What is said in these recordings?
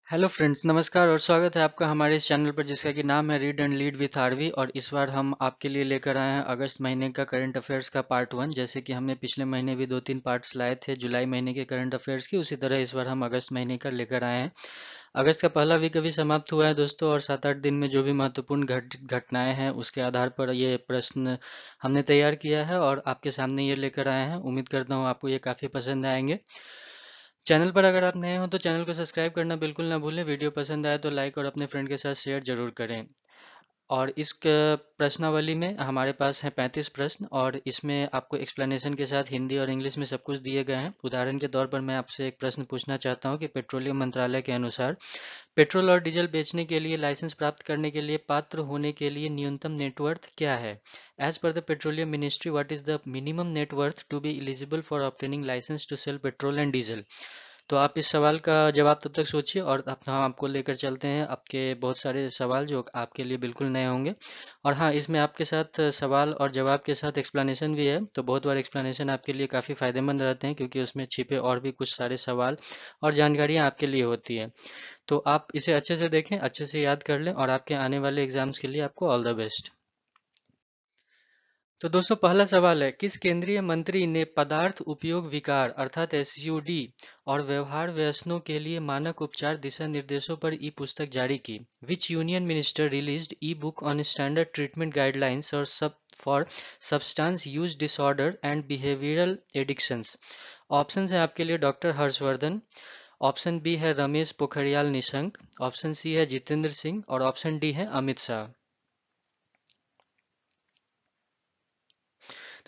Hello friends, नमस्कार और स्वागत है आपका हमारे इस चैनल पर जिसका कि नाम है read and lead with RV. और इस बार हम आपके लिए लेकर आए हैं अगस्त महीने का करंट अफेयर्स का पार्ट 1। जैसे कि हमने पिछले महीने भी 2-3 पार्ट्स लाए थे जुलाई महीने के करंट अफेयर्स की, उसी तरह इस बार हम अगस्त महीने का लेकर आए हैं। अगस्त का पहला वीक अभी समाप्त हुआ है दोस्तों, और 7-8 दिन में जो भी महत्वपूर्ण घटनाएं हैं उसके आधार पर ये प्रश्न हमने तैयार किया है और आपके सामने ये लेकर आए हैं। उम्मीद करता हूँ आपको ये काफ़ी पसंद आएंगे। चैनल पर अगर आप नए हो तो चैनल को सब्सक्राइब करना बिल्कुल ना भूलें। वीडियो पसंद आए तो लाइक और अपने फ्रेंड के साथ शेयर जरूर करें। और इस प्रश्नावली में हमारे पास है 35 प्रश्न, और इसमें आपको एक्सप्लेनेशन के साथ हिंदी और इंग्लिश में सब कुछ दिए गए हैं। उदाहरण के तौर पर मैं आपसे एक प्रश्न पूछना चाहता हूं कि पेट्रोलियम मंत्रालय के अनुसार पेट्रोल और डीजल बेचने के लिए लाइसेंस प्राप्त करने के लिए पात्र होने के लिए न्यूनतम नेटवर्थ क्या है? As per the petroleum ministry, what is the minimum net worth to be eligible for obtaining licence to sell petrol and diesel? तो आप इस सवाल का जवाब तब तक सोचिए, और अब हम आपको लेकर चलते हैं आपके बहुत सारे सवाल जो आपके लिए बिल्कुल नए होंगे। और हाँ, इसमें आपके साथ सवाल और जवाब के साथ एक्सप्लेनेशन भी है, तो बहुत बार एक्सप्लेनेशन आपके लिए काफ़ी फायदेमंद रहते हैं क्योंकि उसमें छिपे और भी कुछ सारे सवाल और जानकारियाँ आपके लिए होती है। तो आप इसे अच्छे से देखें, अच्छे से याद कर लें, और आपके आने वाले एग्जाम्स के लिए आपको ऑल द बेस्ट। तो दोस्तों, पहला सवाल है, किस केंद्रीय मंत्री ने पदार्थ उपयोग विकार अर्थात एसयूडी और व्यवहार व्यसनों के लिए मानक उपचार दिशा निर्देशों पर ई पुस्तक जारी की? विच union minister released E book on standard treatment guidelines और सब for substance use disorder and behavioural addictions? Option है आपके लिए डॉक्टर हर्षवर्धन, ऑप्शन बी है रमेश पोखरियाल निशंक, ऑप्शन सी है जितेंद्र सिंह, और ऑप्शन डी है अमित शाह।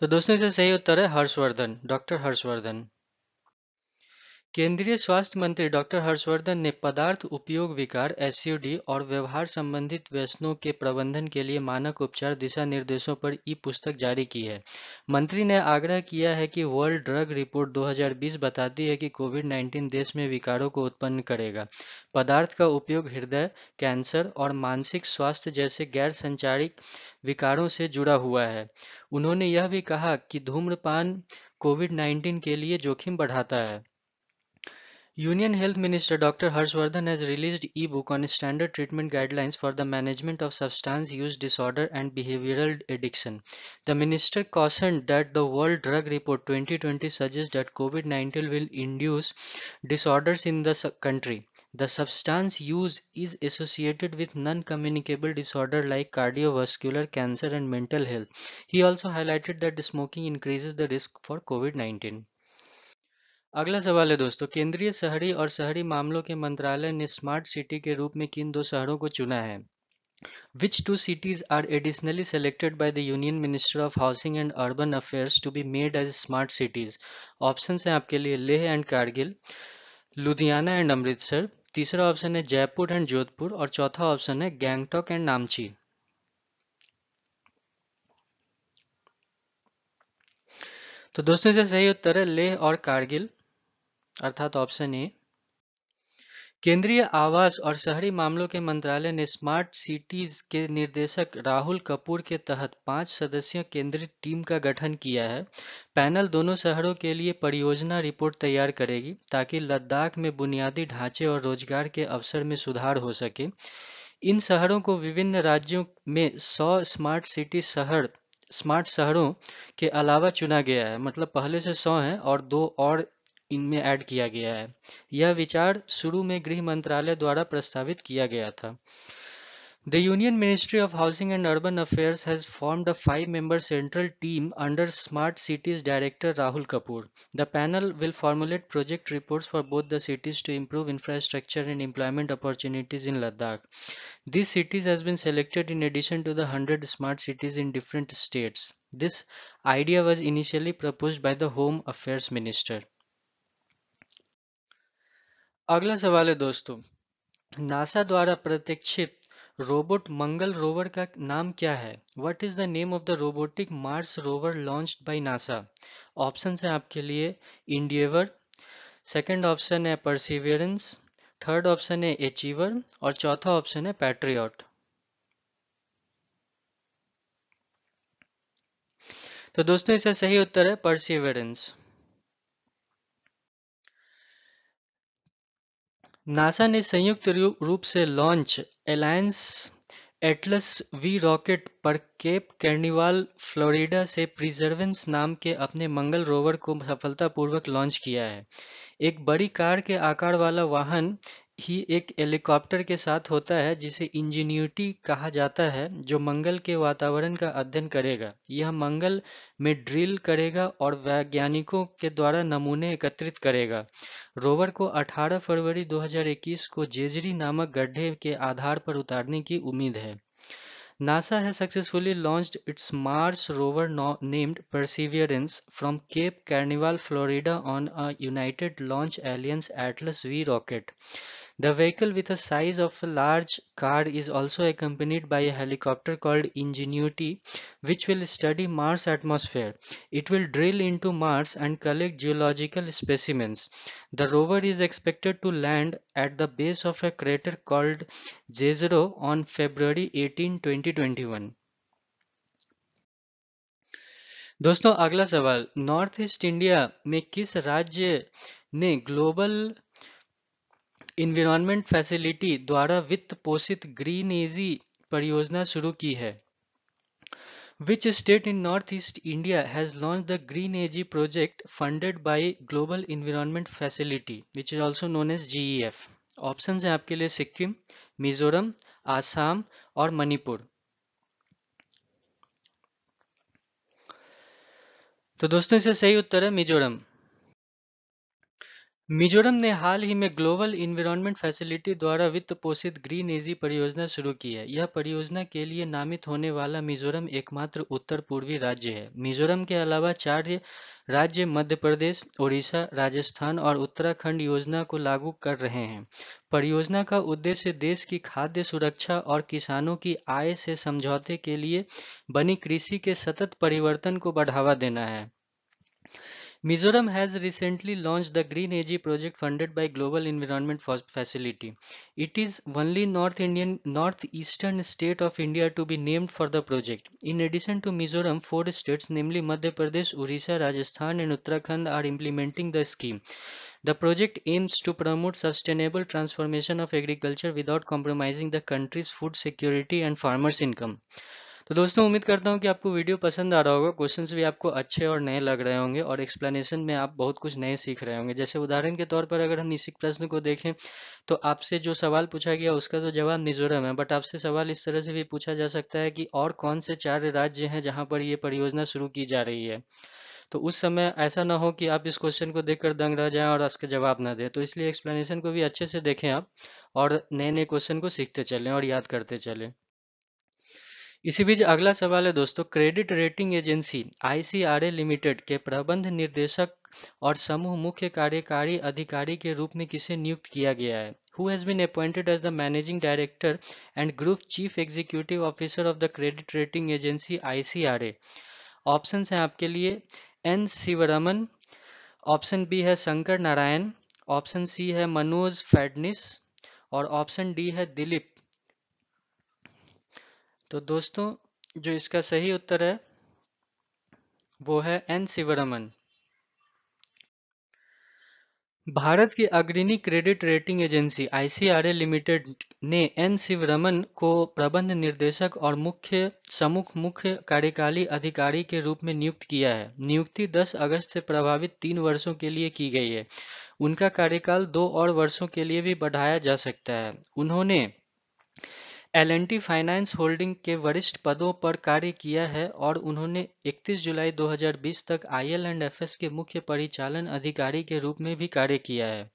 तो दोस्तों, इसका सही उत्तर है हर्षवर्धन, डॉक्टर हर्षवर्धन। केंद्रीय स्वास्थ्य मंत्री डॉक्टर हर्षवर्धन ने पदार्थ उपयोग विकार एसयूडी और व्यवहार संबंधित व्यसनों के प्रबंधन के लिए मानक उपचार दिशा निर्देशों पर ई पुस्तक जारी की है। मंत्री ने आग्रह किया है कि वर्ल्ड ड्रग रिपोर्ट 2020 बताती है कि कोविड-19 देश में विकारों को उत्पन्न करेगा। पदार्थ का उपयोग हृदय, कैंसर और मानसिक स्वास्थ्य जैसे गैर संचारिक विकारों से जुड़ा हुआ है। उन्होंने यह भी कहा कि धूम्रपान कोविड-19 के लिए जोखिम बढ़ाता है। Union Health Minister Dr. Harshvardhan has released e-book on standard treatment guidelines for the management of substance use disorder and behavioral addiction. The minister cautioned that the World Drug Report 2020 suggests that COVID-19 will induce disorders in the country. The substance use is associated with non-communicable disorder like cardiovascular, cancer and mental health. He also highlighted that smoking increases the risk for COVID-19. अगला सवाल है दोस्तों, केंद्रीय शहरी और शहरी मामलों के मंत्रालय ने स्मार्ट सिटी के रूप में किन दो शहरों को चुना है? Which two cities are additionally selected by the Union Minister of Housing and Urban Affairs to be made as smart cities? Option है आपके लिए लेह एंड कारगिल, लुधियाना एंड अमृतसर, तीसरा ऑप्शन है जयपुर एंड जोधपुर, और चौथा ऑप्शन है गैंगटॉक एंड नामची। तो दोस्तों, इसका सही उत्तर है लेह और कारगिल, अर्थात ऑप्शन ए। केंद्रीय आवास और शहरी मामलों के मंत्रालय ने स्मार्ट सिटीज के निर्देशक राहुल कपूर के तहत 5 सदस्यीय केंद्रित टीम का गठन किया है। पैनल दोनों शहरों के लिए परियोजना रिपोर्ट तैयार करेगी ताकि लद्दाख में बुनियादी ढांचे और रोजगार के अवसर में सुधार हो सके। इन शहरों को विभिन्न राज्यों में 100 स्मार्ट शहरों के अलावा चुना गया है। मतलब पहले से 100 हैं और 2 और इनमें ऐड किया गया है। यह विचार शुरू में गृह मंत्रालय द्वारा प्रस्तावित किया गया था। The Union Ministry of Housing and Urban Affairs has formed a 5-member central team under Smart Cities Director Rahul Kapoor. The panel will formulate project reports for both the cities to improve infrastructure and employment opportunities in Ladakh. These cities has been selected in addition to the 100 smart cities in different states. This idea was initially proposed by the Home Affairs Minister. अगला सवाल है दोस्तों, NASA द्वारा प्रक्षेपित robot मंगल rover का नाम क्या है? What is the name of the robotic Mars rover launched by NASA? Option है आपके लिए इंडिएवर, सेकंड ऑप्शन है परसिवियरेंस, थर्ड ऑप्शन है अचीवर, और चौथा ऑप्शन है पैट्रियट। तो दोस्तों, इसका सही उत्तर है परसिवियरेंस। नासा ने संयुक्त रूप से launch alliance Atlas V rocket पर केप कैर्निवाल फ्लोरिडा से परसिवरेंस नाम के अपने मंगल रोवर को सफलतापूर्वक लॉन्च किया है। एक बड़ी कार के आकार वाला वाहन ही एक हेलीकॉप्टर के साथ होता है जिसे इंजेन्यूटी कहा जाता है, जो मंगल के वातावरण का अध्ययन करेगा। यह मंगल में ड्रिल करेगा और वैज्ञानिकों के द्वारा नमूने एकत्रित करेगा। रोवर को 18 फरवरी 2021 को जेजरी नामक गड्ढे के आधार पर उतारने की उम्मीद है। NASA has successfully launched its Mars rover named Perseverance from Cape Canaveral, Florida on a United Launch Alliance Atlas V rocket. The vehicle, with the size of a large car, is also accompanied by a helicopter called Ingenuity, which will study Mars' atmosphere. It will drill into Mars and collect geological specimens. The rover is expected to land at the base of a crater called Jezero on February 18, 2021। दोस्तों अगला सवाल, north east India में किस राज्य ने global environment facility द्वारा वित्त पोषित ग्रीनएजी परियोजना शुरू की है? Which state in Northeast India has launched the GreenAG project funded by Global Environment Facility, which is also known as GEF? Options हैं आपके लिए सिक्किम, मिजोरम, आसाम और मणिपुर। तो दोस्तों इसका सही उत्तर है मिजोरम। मिजोरम ने हाल ही में ग्लोबल इन्वायरमेंट फैसिलिटी द्वारा वित्त पोषित ग्रीनएजी परियोजना शुरू की है। यह परियोजना के लिए नामित होने वाला मिजोरम एकमात्र उत्तर पूर्वी राज्य है। मिजोरम के अलावा 4 राज्य मध्य प्रदेश, उड़ीसा, राजस्थान और उत्तराखंड योजना को लागू कर रहे हैं। परियोजना का उद्देश्य देश की खाद्य सुरक्षा और किसानों की आय से समझौते के लिए बनी कृषि के सतत परिवर्तन को बढ़ावा देना है। Mizoram has recently launched the GreenAG project funded by Global Environment Facility. It is only northeastern state of India to be named for the project. In addition to Mizoram, 4 states, namely Madhya Pradesh, Orissa, Rajasthan and Uttarakhand, are implementing the scheme. The project aims to promote sustainable transformation of agriculture without compromising the country's food security and farmers' income. तो दोस्तों उम्मीद करता हूँ कि आपको video पसंद आ रहा होगा, क्वेश्चंस भी आपको अच्छे और नए लग रहे होंगे और एक्सप्लेनेशन में आप बहुत कुछ नए सीख रहे होंगे। जैसे उदाहरण के तौर पर अगर हम इसी प्रश्न को देखें तो आपसे जो सवाल पूछा गया उसका तो जवाब मिजोरम है, बट आपसे सवाल इस तरह से भी पूछा जा सकता है कि और कौन से 4 राज्य हैं जहाँ पर ये परियोजना शुरू की जा रही है। तो उस समय ऐसा ना हो कि आप इस क्वेश्चन को देखकर दंग रह जाएं और उसका जवाब ना दें, तो इसलिए एक्सप्लेनेशन को भी अच्छे से देखें आप और नए नए क्वेश्चन को सीखते चलें और याद करते चलें। इसी बीच अगला सवाल है दोस्तों, credit rating agency ICRA limited के प्रबंध निर्देशक और समूह मुख्य कार्यकारी अधिकारी के रूप में किसे नियुक्त किया गया है? Who has been appointed as the managing director and group chief executive officer of the credit rating agency ICRA? Options हैं आपके लिए N शिवरमन, ऑप्शन बी है शंकर नारायण, ऑप्शन सी है मनोज फडनिस और ऑप्शन डी है दिलीप। तो दोस्तों जो इसका सही उत्तर है वो है N शिवरमन। भारत की अग्रणी credit rating agency ICRA limited ने N शिवरमन को प्रबंध निर्देशक और मुख्य कार्यकारी अधिकारी के रूप में नियुक्त किया है। नियुक्ति 10 अगस्त से प्रभावित 3 वर्षों के लिए की गई है। उनका कार्यकाल 2 और वर्षों के लिए भी बढ़ाया जा सकता है। उन्होंने L&T फाइनेंस होल्डिंग के वरिष्ठ पदों पर कार्य किया है और उन्होंने 31 जुलाई 2020 तक IL&FS के मुख्य परिचालन अधिकारी के रूप में भी कार्य किया है।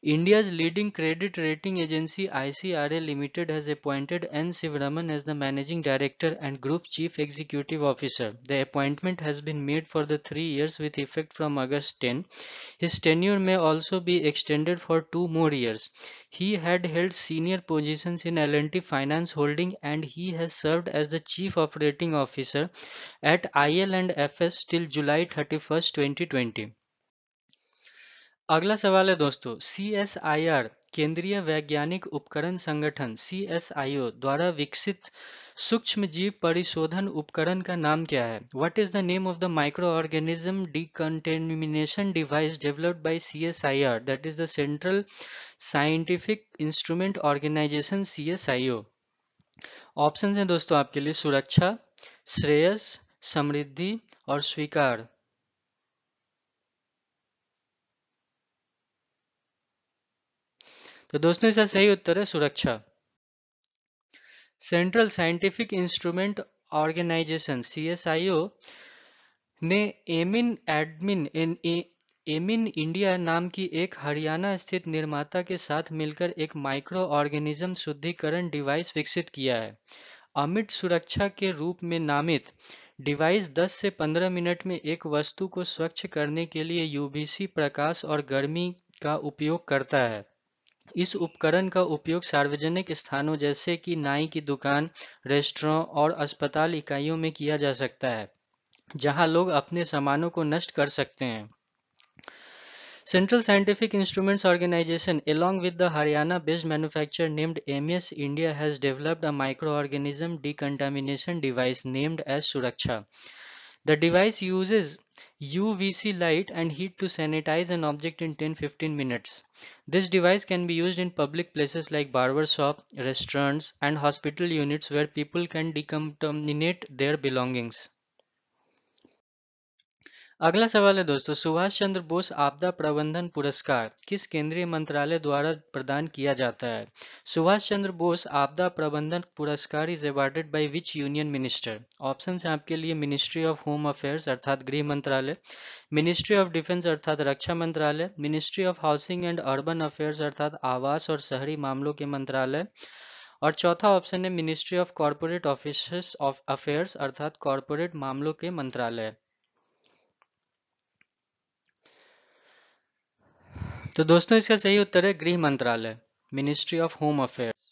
India's leading credit rating agency ICRA Limited has appointed N Sivaraman as the Managing Director and Group Chief Executive Officer. The appointment has been made for the 3 years with effect from August 10. His tenure may also be extended for 2 more years. He had held senior positions in L&T Finance Holding and he has served as the Chief Operating Officer at IL&FS till July 31st, 2020. अगला सवाल है दोस्तों, CSIR केंद्रीय वैज्ञानिक उपकरण संगठन CSIO द्वारा विकसित सूक्ष्म जीव परिशोधन उपकरण का नाम क्या है? What is the name of the microorganism decontamination device developed by CSIR, that is the Central Scientific Instrument Organization CSIO? Option हैं दोस्तों आपके लिए सुरक्षा, श्रेयस, समृद्धि और स्वीकार। तो दोस्तों इसका सही उत्तर है सुरक्षा। Central scientific instrument organisation CSIO ने एमिन इंडिया नाम की एक हरियाणा स्थित निर्माता के साथ मिलकर एक माइक्रो ऑर्गेनिज्म शुद्धिकरण डिवाइस विकसित किया है। अमिट सुरक्षा के रूप में नामित डिवाइस 10 से 15 मिनट में एक वस्तु को स्वच्छ करने के लिए UVC प्रकाश और गर्मी का उपयोग करता है। इस उपकरण का उपयोग सार्वजनिक स्थानों जैसे कि नाई की दुकान, रेस्टोरेंट और अस्पताल इकाइयों में किया जा सकता है, जहां लोग अपने सामानों को नष्ट कर सकते हैं। Central Scientific Instruments Organization, along with the Haryana-based manufacturer named MES India, has developed a microorganism decontamination device named as Suraksha. The device uses UVC light and heat to sanitize an object in 10-15 minutes. This device can be used in public places like barber shop, restaurants, and hospital units where people can decontaminate their belongings. अगला सवाल है दोस्तों, सुभाष चंद्र बोस आपदा प्रबंधन पुरस्कार किस केंद्रीय मंत्रालय द्वारा प्रदान किया जाता है? सुभाष चंद्र बोस आपदा प्रबंधन पुरस्कार is awarded by which union minister? Option है आपके लिए मिनिस्ट्री ऑफ होम अफेयर्स अर्थात गृह मंत्रालय, मिनिस्ट्री ऑफ डिफेंस अर्थात रक्षा मंत्रालय, ministry of housing and urban affairs अर्थात आवास और शहरी मामलों के मंत्रालय, और चौथा ऑप्शन है ministry of corporate office of affairs अर्थात कॉर्पोरेट मामलों के मंत्रालय। तो दोस्तों इसका सही उत्तर है गृह मंत्रालय, मिनिस्ट्री ऑफ होम अफेयर्स।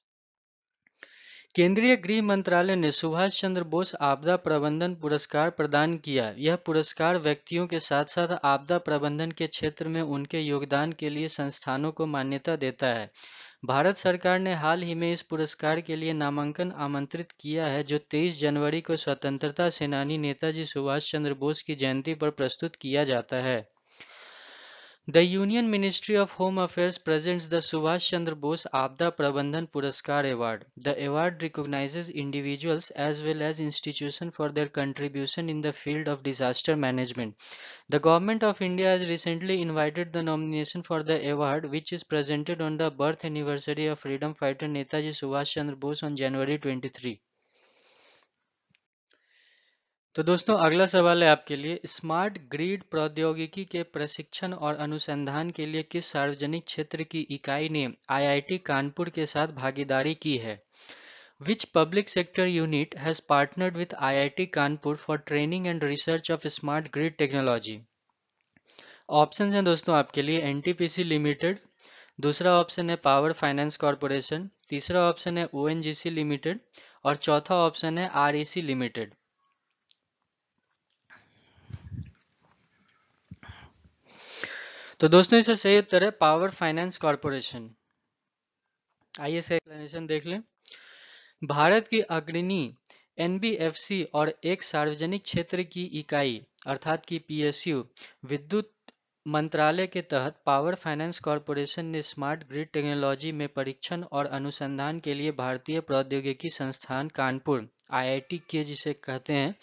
केंद्रीय गृह मंत्रालय ने सुभाष चंद्र बोस आपदा प्रबंधन पुरस्कार प्रदान किया। यह पुरस्कार व्यक्तियों के साथ साथ आपदा प्रबंधन के क्षेत्र में उनके योगदान के लिए संस्थानों को मान्यता देता है। भारत सरकार ने हाल ही में इस पुरस्कार के लिए नामांकन आमंत्रित किया है, जो 23 जनवरी को स्वतंत्रता सेनानी नेताजी सुभाष चंद्र बोस की जयंती पर प्रस्तुत किया जाता है। The Union Ministry of Home Affairs presents the Subhash Chandra Bose Aapda Prabandhan Puraskar Award. The award recognizes individuals as well as institutions for their contribution in the field of disaster management. The Government of India has recently invited the nomination for the award, which is presented on the birth anniversary of freedom fighter Netaji Subhash Chandra Bose on January 23. तो दोस्तों अगला सवाल है आपके लिए, smart grid प्रौद्योगिकी के प्रशिक्षण और अनुसंधान के लिए किस सार्वजनिक क्षेत्र की इकाई ने IIT कानपुर के साथ भागीदारी की है? Which public sector unit has partnered with IIT Kanpur for training and research of smart grid technology? Option हैं दोस्तों आपके लिए NTPC लिमिटेड, दूसरा ऑप्शन है पावर फाइनेंस कॉरपोरेशन, तीसरा ऑप्शन है ONGC लिमिटेड और चौथा ऑप्शन है REC लिमिटेड। तो दोस्तों इसका सही उत्तर है पावर फाइनेंस कॉरपोरेशन। आइए इसका एक्सप्लेनेशन देख लें। भारत की अग्रणी NBFC और एक सार्वजनिक क्षेत्र की इकाई अर्थात की PSU विद्युत मंत्रालय के तहत पावर फाइनेंस कॉरपोरेशन ने स्मार्ट ग्रिड टेक्नोलॉजी में परीक्षण और अनुसंधान के लिए भारतीय प्रौद्योगिकी संस्थान कानपुर IIT के जिसे कहते हैं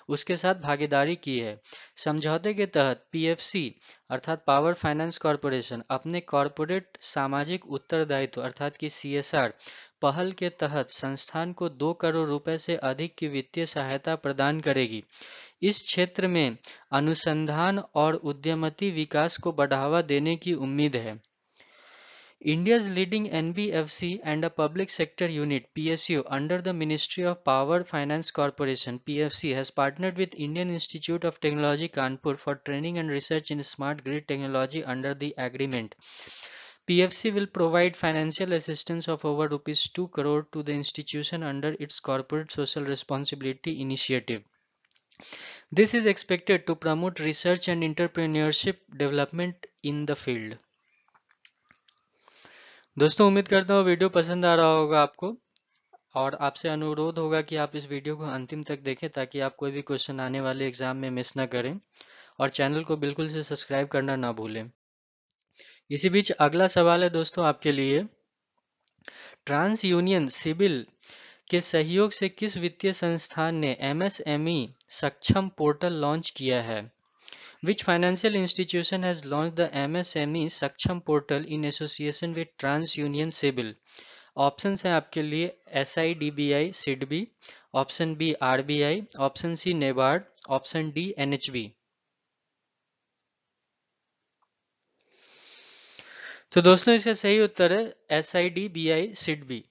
उसके साथ भागीदारी की है। समझौते के तहत PFC अर्थात पावर फाइनेंस कॉरपोरेशन अपने कॉरपोरेट सामाजिक उत्तरदायित्व अर्थात की CSR पहल के तहत संस्थान को 2 करोड़ रुपए से अधिक की वित्तीय सहायता प्रदान करेगी। इस क्षेत्र में अनुसंधान और उद्यमती विकास को बढ़ावा देने की उम्मीद है। India's leading NBFC and a public sector unit PSU under the Ministry of Power Finance Corporation PFC has partnered with Indian Institute of Technology Kanpur for training and research in smart grid technology under the agreement. PFC will provide financial assistance of over rupees 2 crore to the institution under its corporate social responsibility initiative. This is expected to promote research and entrepreneurship development in the field. दोस्तों उम्मीद करता हूँ video पसंद आ रहा होगा आपको, और आपसे अनुरोध होगा कि आप इस वीडियो को अंतिम तक देखें ताकि आप कोई भी क्वेश्चन आने वाले एग्जाम में मिस ना करें, और चैनल को बिल्कुल से सब्सक्राइब करना ना भूलें। इसी बीच अगला सवाल है दोस्तों आपके लिए। ट्रांस यूनियन सिबिल के सहयोग से किस वित्तीय संस्थान ने एमएसएमई सक्षम पोर्टल लॉन्च किया है? Which financial institution has launched the MSME Saksham portal in association with TransUnion CIBIL? Options हैं आपके लिए SIDBI SIDBI, option B RBI, option C NABARD, option D NHB। तो दोस्तों इसका सही उत्तर है SIDBI सिडबी।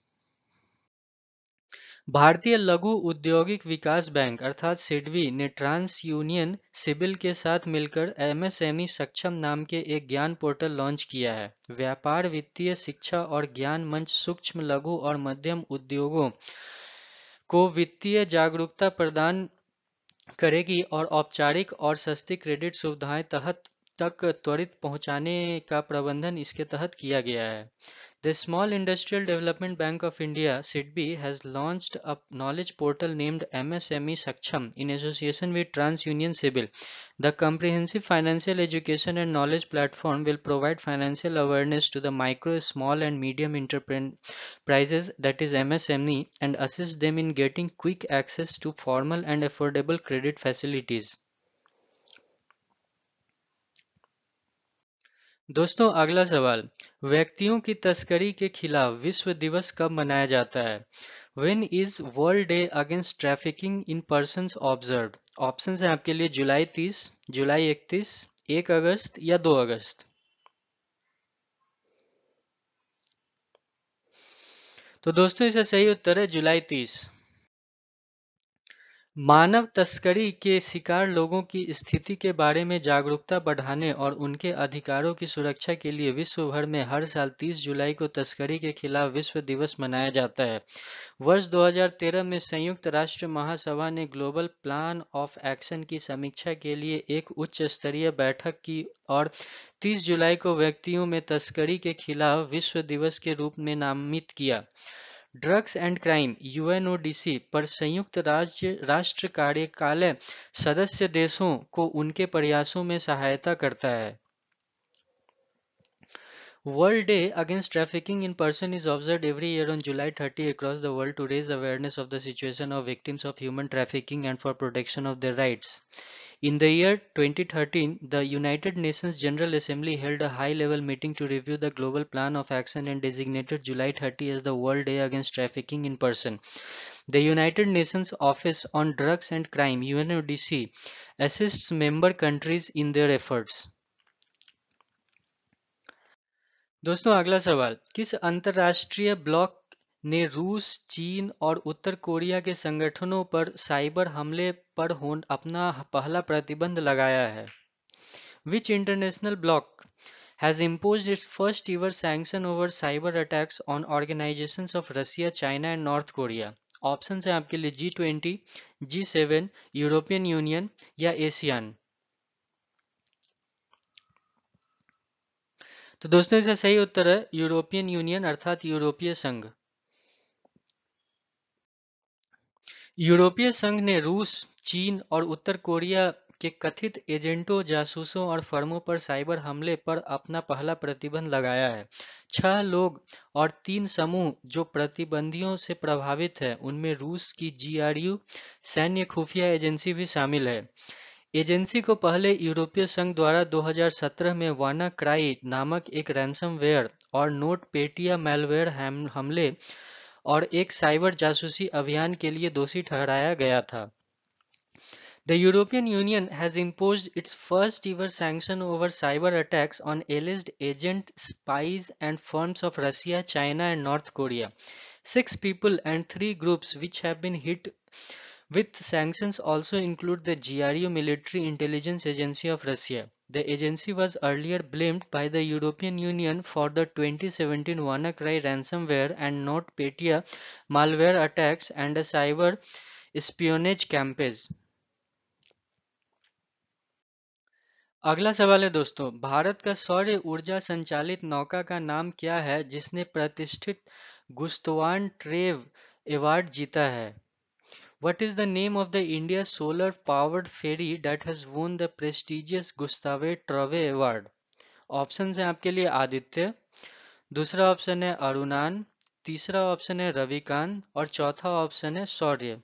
भारतीय लघु औद्योगिक विकास बैंक अर्थात सिडबी ने ट्रांस यूनियन सिबिल के साथ मिलकर एमएसएमई सक्षम नाम के एक ज्ञान पोर्टल लॉन्च किया है। व्यापार, वित्तीय शिक्षा और ज्ञान मंच सूक्ष्म, लघु और मध्यम उद्योगों को वित्तीय जागरूकता प्रदान करेगी और औपचारिक और सस्ती क्रेडिट सुविधाएं तक त्वरित पहुंचाने का प्रबंधन इसके तहत किया गया है। The Small Industrial Development Bank of India (SIDBI) has launched a knowledge portal named MSME Saksham in association with TransUnion Sibil. The comprehensive financial education and knowledge platform will provide financial awareness to the micro, small and medium enterprises, that is MSME, and assist them in getting quick access to formal and affordable credit facilities. दोस्तों अगला सवाल, व्यक्तियों की तस्करी के खिलाफ विश्व दिवस कब मनाया जाता है? When is world day against trafficking in persons observed? Option है आपके लिए जुलाई 30, जुलाई 31, 1 अगस्त या 2 अगस्त। तो दोस्तों इसका सही उत्तर है जुलाई 30। मानव तस्करी के शिकार लोगों की स्थिति के बारे में जागरूकता बढ़ाने और उनके अधिकारों की सुरक्षा के लिए विश्व भर में हर साल 30 जुलाई को तस्करी के खिलाफ विश्व दिवस मनाया जाता है। वर्ष 2013 में संयुक्त राष्ट्र महासभा ने ग्लोबल प्लान ऑफ एक्शन की समीक्षा के लिए एक उच्च स्तरीय बैठक की और 30 जुलाई को व्यक्तियों में तस्करी के खिलाफ विश्व दिवस के रूप में नामित किया। ड्रग्स एंड क्राइम यूएनओडीसी पर संयुक्त राष्ट्र कार्यकालय सदस्य देशों को उनके प्रयासों में सहायता करता है। World Day Against Trafficking in Person is observed every year on July 30 across the world to raise awareness of the situation of victims of human trafficking and for protection of their rights. In the year 2013, the United Nations General Assembly held a high-level meeting to review the global plan of action and designated July 30 as the World Day Against Trafficking in Person. The United Nations Office on Drugs and Crime (UNODC) assists member countries in their efforts. दोस्तों अगला सवाल, किस अंतरराष्ट्रीय block ने रूस, चीन और उत्तर Korea के संगठनों पर साइबर हमले पर अपना पहला प्रतिबंध लगाया है? Which international bloc has imposed its first ever sanction over cyber attacks on organizations of Russia, China and North Korea? Option है आपके लिए G20, G7, यूरोपियन यूनियन या एशियान। तो दोस्तों इसका सही उत्तर है यूरोपियन यूनियन अर्थात यूरोपीय संघ। यूरोपीय संघ ने रूस, चीन और उत्तर कोरिया के कथित एजेंटों, जासूसों और फर्मों पर साइबर हमले पर अपना पहला प्रतिबंध लगाया है। 6 लोग और 3 समूह जो प्रतिबंधियों से प्रभावित हैं, उनमें रूस की GRU सैन्य खुफिया एजेंसी भी शामिल है। एजेंसी को पहले यूरोपीय संघ द्वारा 2017 में वानाक्राई नामक एक रैंसमवेयर और नोटपेटिया मैलवेयर हमले और एक साइबर जासूसी अभियान के लिए दोषी ठहराया गया था। The European Union has imposed its first ever sanction over cyber attacks on alleged agents, spies and firms of Russia, China and North Korea. 6 people and 3 groups which have been hit with sanctions also include the GRU military intelligence agency of Russia. The agency was earlier blamed by the European Union for the 2017 WannaCry ransomware and NotPetya malware attacks and a cyber espionage campaign. अगला सवाल है दोस्तों, भारत का सौर ऊर्जा संचालित नौका का नाम क्या है जिसने प्रतिष्ठित गुस्ताव ट्रेव अवार्ड जीता है? What is the name of the India solar powered ferry that has won the prestigious Gustave Trave Award? Option है आपके लिए आदित्य, दूसरा ऑप्शन है अरुणान, तीसरा ऑप्शन है रविकांत और चौथा ऑप्शन है शौर्य।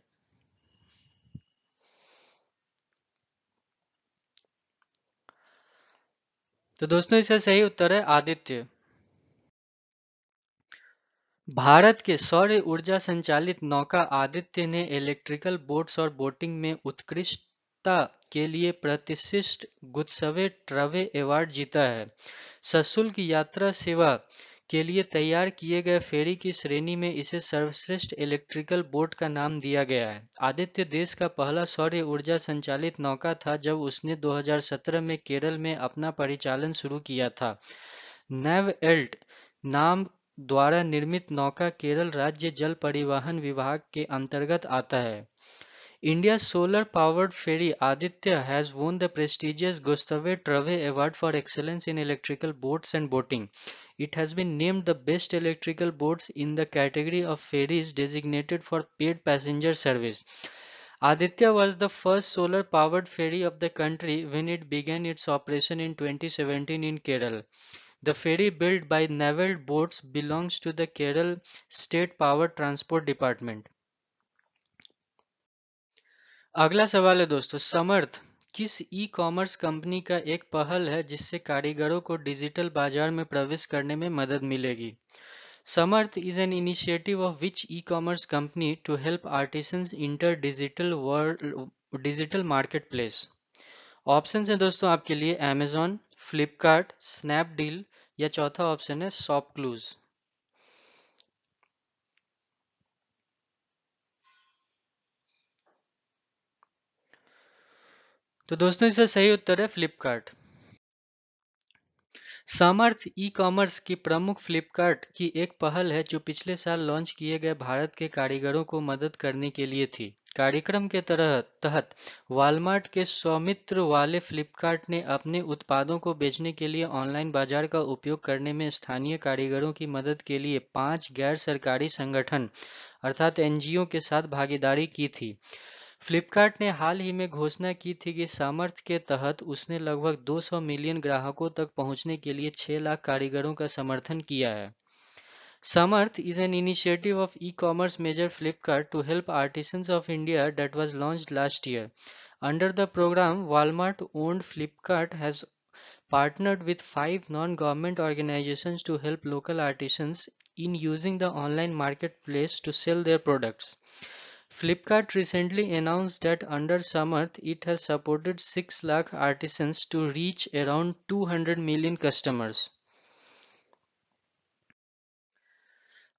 तो दोस्तों इसका सही उत्तर है आदित्य। भारत के सौर ऊर्जा संचालित नौका आदित्य ने इलेक्ट्रिकल बोट्स और बोटिंग में उत्कृष्टता के लिए प्रतिष्ठित गुत्सवे ट्रवे अवार्ड जीता है। सशुल्क यात्रा सेवा के लिए तैयार किए गए फेरी की श्रेणी में इसे सर्वश्रेष्ठ इलेक्ट्रिकल बोट का नाम दिया गया है। आदित्य देश का पहला सौर ऊर्जा संचालित नौका था जब उसने 2017 में केरल में अपना परिचालन शुरू किया था। नेवएल्ट नाम द्वारा निर्मित नौका केरल राज्य जल परिवहन विभाग के अंतर्गत आता है। India's solar-powered ferry Aditya has won the prestigious Gustave Trave Award for excellence in electrical boats and boating. It has been named the best electrical boats in the category of ferries designated for paid passenger service. Aditya was the first solar-powered ferry of the country when it began its operation in 2017 in Kerala. The ferry built by Naval Boats belongs to the Kerala State Power Transport Department. अगला सवाल है दोस्तों, समर्थ किस ई commerce company का एक पहल है जिससे कारीगरों को डिजिटल बाजार में प्रवेश करने में मदद मिलेगी? Samarth is an initiative of which e commerce company to help artisans enter digital market place? Option है दोस्तों आपके लिए अमेजॉन, फ्लिपकार्ट, स्नैपडील या चौथा ऑप्शन है शॉपक्लूज। तो दोस्तों इसका सही उत्तर है फ्लिपकार्ट। समर्थ ई-कॉमर्स की प्रमुख फ्लिपकार्ट की एक पहल है जो पिछले साल लॉन्च किए गए भारत के कारीगरों को मदद करने के लिए थी। कार्यक्रम के तहत वॉलमार्ट के स्वामित्व वाले फ्लिपकार्ट ने अपने उत्पादों को बेचने के लिए ऑनलाइन बाजार का उपयोग करने में स्थानीय कारीगरों की मदद के लिए 5 गैर सरकारी संगठन अर्थात एनजीओ के साथ भागीदारी की थी। फ्लिपकार्ट ने हाल ही में घोषणा की थी कि सामर्थ्य के तहत उसने लगभग 200 मिलियन ग्राहकों तक पहुंचने के लिए 6 लाख कारीगरों का समर्थन किया है। Samarth is an initiative of e-commerce major Flipkart to help artisans of India that was launched last year. Under the program, Walmart-owned Flipkart has partnered with 5 non-government organizations to help local artisans in using the online marketplace to sell their products. Flipkart recently announced that under Samarth, it has supported 6 lakh artisans to reach around 200 million customers.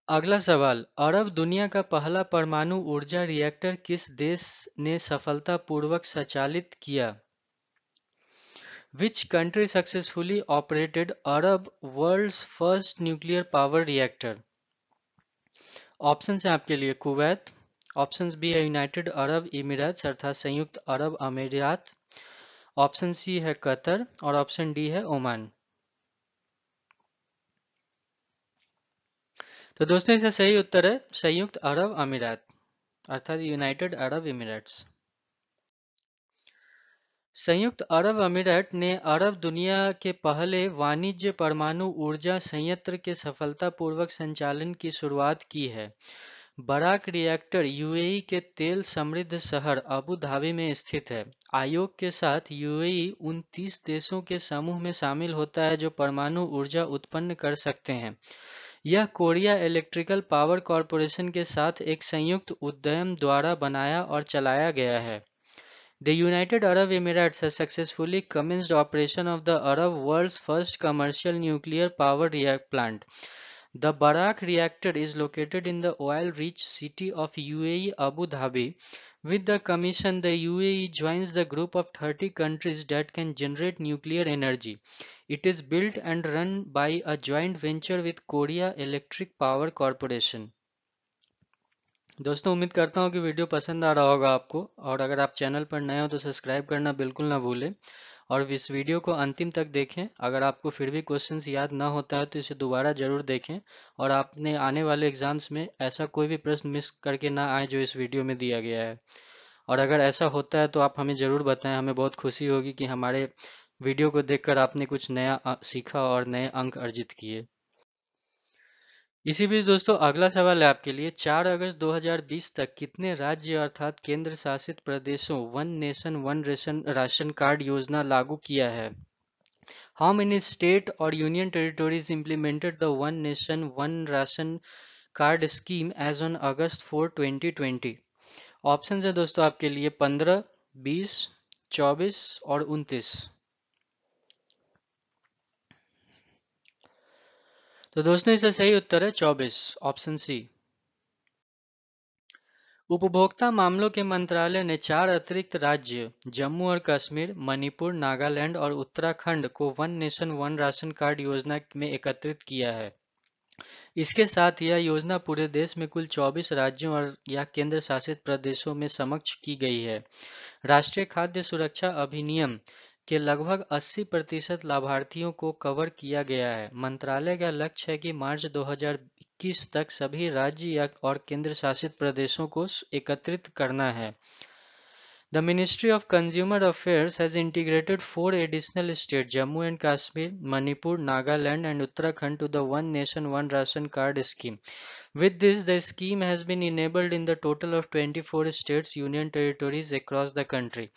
अगला सवाल, अरब दुनिया का पहला परमाणु ऊर्जा reactor किस देश ने सफलतापूर्वक संचालित किया? Which country successfully operated Arab world's first nuclear power reactor? Option है आपके लिए कुवैत, ऑप्शन बी है यूनाइटेड अरब इमिरेट्स अर्थात संयुक्त अरब अमीरात, ऑप्शन सी है कतर और ऑप्शन डी है ओमान। तो दोस्तों इसका सही उत्तर है संयुक्त अरब अमीरात अर्थात यूनाइटेड अरब इमिरेट्स। संयुक्त अरब अमीरात ने अरब दुनिया के पहले वाणिज्य परमाणु ऊर्जा संयंत्र के सफलतापूर्वक संचालन की शुरुआत की है। बराक रिएक्टर यूएई के तेल समृद्ध शहर अबू धाबी में स्थित है। आयोग के साथ यूएई उन 30 देशों के समूह में शामिल होता है जो परमाणु ऊर्जा उत्पन्न कर सकते हैं। यह कोरिया इलेक्ट्रिकल पावर कॉरपोरेशन के साथ एक संयुक्त उद्यम द्वारा बनाया और चलाया गया है। The United Arab Emirates has successfully commenced operation of the Arab world's first commercial nuclear power plant. The Barak reactor is located in the oil-rich city of UAE Abu Dhabi. With the commission, the UAE joins the group of 30 countries that can generate nuclear energy. It is built and run by a joint venture with Korea Electric Power Corporation. दोस्तों उम्मीद करता हूँ कि video पसंद आ रहा होगा आपको, और अगर आप चैनल पर नए हो तो सब्सक्राइब करना बिल्कुल ना भूलें और इस वीडियो को अंतिम तक देखें। अगर आपको फिर भी क्वेश्चंस याद ना होता है तो इसे दोबारा जरूर देखें और आपने आने वाले एग्जाम्स में ऐसा कोई भी प्रश्न मिस करके ना आए जो इस वीडियो में दिया गया है। और अगर ऐसा होता है तो आप हमें ज़रूर बताएं, हमें बहुत खुशी होगी कि हमारे वीडियो को देखकर आपने कुछ नया सीखा और नए अंक अर्जित किए। इसी बीच दोस्तों अगला सवाल है आपके लिए, 4 अगस्त 2020 तक कितने राज्य अर्थात केंद्र शासित प्रदेशों one nation one ration card योजना लागू किया है? हाउ मेनी स्टेट और union territories implemented the one nation one ration card scheme as on August 4, 2020? Option है दोस्तों आपके लिए 15, 20, 24 और 29। तो दोस्तों इसका सही उत्तर है 24, ऑप्शन सी। उपभोक्ता मामलों के मंत्रालय ने 4 अतिरिक्त राज्य जम्मू और कश्मीर, मणिपुर, नागालैंड और उत्तराखंड को one nation one ration card योजना में एकत्रित किया है। इसके साथ यह योजना पूरे देश में कुल 24 राज्यों और या केंद्र शासित प्रदेशों में समक्ष की गई है। राष्ट्रीय खाद्य सुरक्षा अधिनियम के लगभग 80% लाभार्थियों को कवर किया गया है। मंत्रालय का लक्ष्य है कि मार्च 2021 तक सभी राज्य और केंद्र शासित प्रदेशों को एकत्रित करना है। The Ministry of Consumer Affairs has integrated 4 additional states, Jammu and Kashmir, Manipur, Nagaland, and Uttarakhand, to the One Nation One Ration Card scheme. With this, the scheme has been enabled in the total of 24 states, union territories across the country.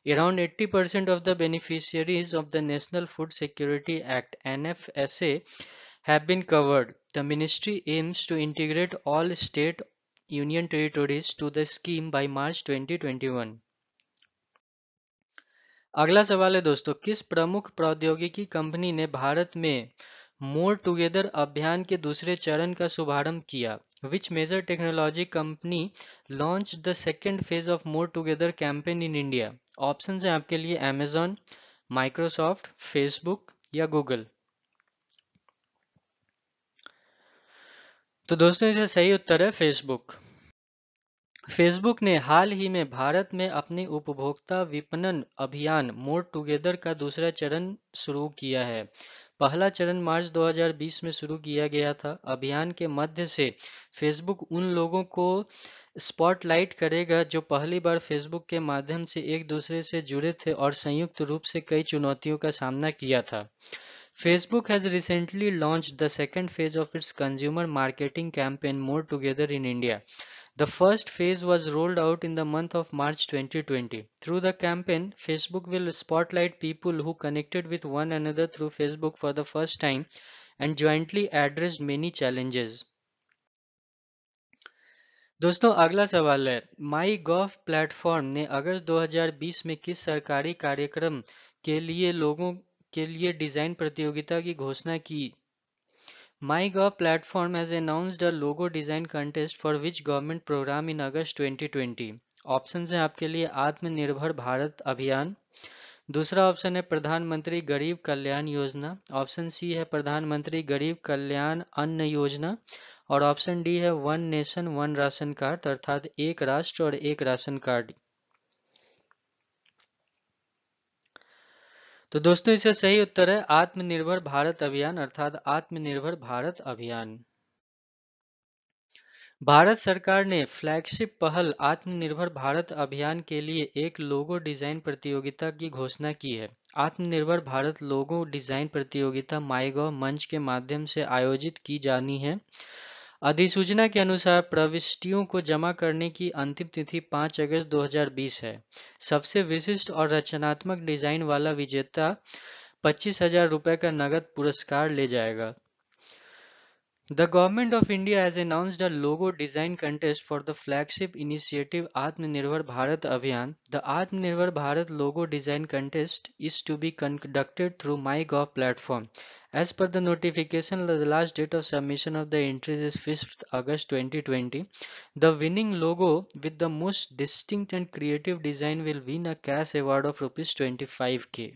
Around 80% of the beneficiaries of the National Food Security Act (NFSA) have been covered. The ministry aims to integrate all state union territories to the scheme by March 2021. अगला सवाल है दोस्तों, किस प्रमुख प्रौद्योगिकी company ने भारत में मोर together अभियान के दूसरे चरण का शुभारंभ किया? Which major technology company launch the second phase of more together campaign in India? Option है आपके लिए अमेजॉन, माइक्रोसॉफ्ट, फेसबुक या गूगल। तो दोस्तों इसका सही उत्तर है फेसबुक। फेसबुक ने हाल ही में भारत में अपने उपभोक्ता विपणन अभियान मोर टुगेदर का दूसरा चरण शुरू किया है। पहला चरण मार्च 2020 में शुरू किया गया था। अभियान के मध्य से फेसबुक उन लोगों को स्पॉटलाइट करेगा जो पहली बार फेसबुक के माध्यम से एक दूसरे से जुड़े थे और संयुक्त रूप से कई चुनौतियों का सामना किया था। Facebook has recently launched the second phase of its consumer marketing campaign More Together in India. The first phase was rolled out in the month of March 2020. Through the campaign, Facebook will spotlight people who connected with one another through Facebook for the first time and jointly addressed many challenges. दोस्तों अगला सवाल है, माई गॉव platform ने अगस्त 2020 में किस सरकारी कार्यक्रम के लिए लोगों के लिए डिजाइन प्रतियोगिता की घोषणा की? MyGov platform has announced a logo design contest for which government program in August 2020. Option है आपके लिए आत्मनिर्भर भारत अभियान, दूसरा ऑप्शन है प्रधानमंत्री गरीब कल्याण योजना, ऑप्शन सी है प्रधानमंत्री गरीब कल्याण अन्न योजना और ऑप्शन डी है one nation one ration card अर्थात एक राष्ट्र और एक राशन कार्ड। तो दोस्तों इसका सही उत्तर है आत्मनिर्भर भारत अभियान अर्थात आत्मनिर्भर भारत अभियान। भारत सरकार ने फ्लैगशिप पहल आत्मनिर्भर भारत अभियान के लिए एक लोगो डिजाइन प्रतियोगिता की घोषणा की है। आत्मनिर्भर भारत लोगो डिजाइन प्रतियोगिता माईगॉव मंच के माध्यम से आयोजित की जानी है। अधिसूचना के अनुसार प्रविष्टियों को जमा करने की अंतिम तिथि 5 अगस्त 2020 है। सबसे विशिष्ट और रचनात्मक डिजाइन वाला विजेता 25,000 रुपए का नगद पुरस्कार ले जाएगा। The Government of India has announced a logo design contest for the flagship initiative Atmanirbhar Bharat Abhiyan. The Atmanirbhar Bharat logo design contest is to be conducted through MyGov platform. As per the notification, the last date of submission of the entries is 5th August 2020. The winning logo with the most distinct and creative design will win a cash award of rupees 25K.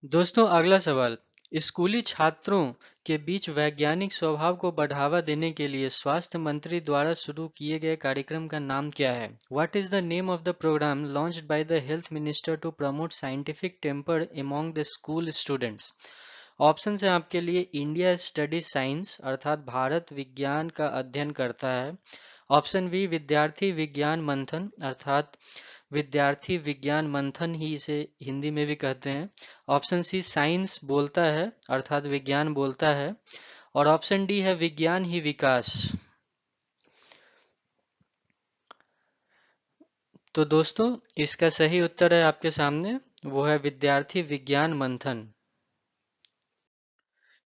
दोस्तों अगला सवाल, स्कूली छात्रों के बीच वैज्ञानिक स्वभाव को बढ़ावा देने के लिए स्वास्थ्य मंत्री द्वारा शुरू किए गए कार्यक्रम का नाम क्या है? What is the name of the program launched by the health minister to promote scientific temper among the school students? Option है आपके लिए इंडिया स्टडी साइंस अर्थात भारत विज्ञान का अध्ययन करता है। ऑप्शन बी विद्यार्थी विज्ञान मंथन अर्थात विद्यार्थी विज्ञान मंथन ही इसे हिंदी में भी कहते हैं। ऑप्शन सी साइंस बोलता है अर्थात विज्ञान बोलता है। और ऑप्शन डी है विज्ञान ही विकास। तो दोस्तों इसका सही उत्तर है आपके सामने, वो है विद्यार्थी विज्ञान मंथन।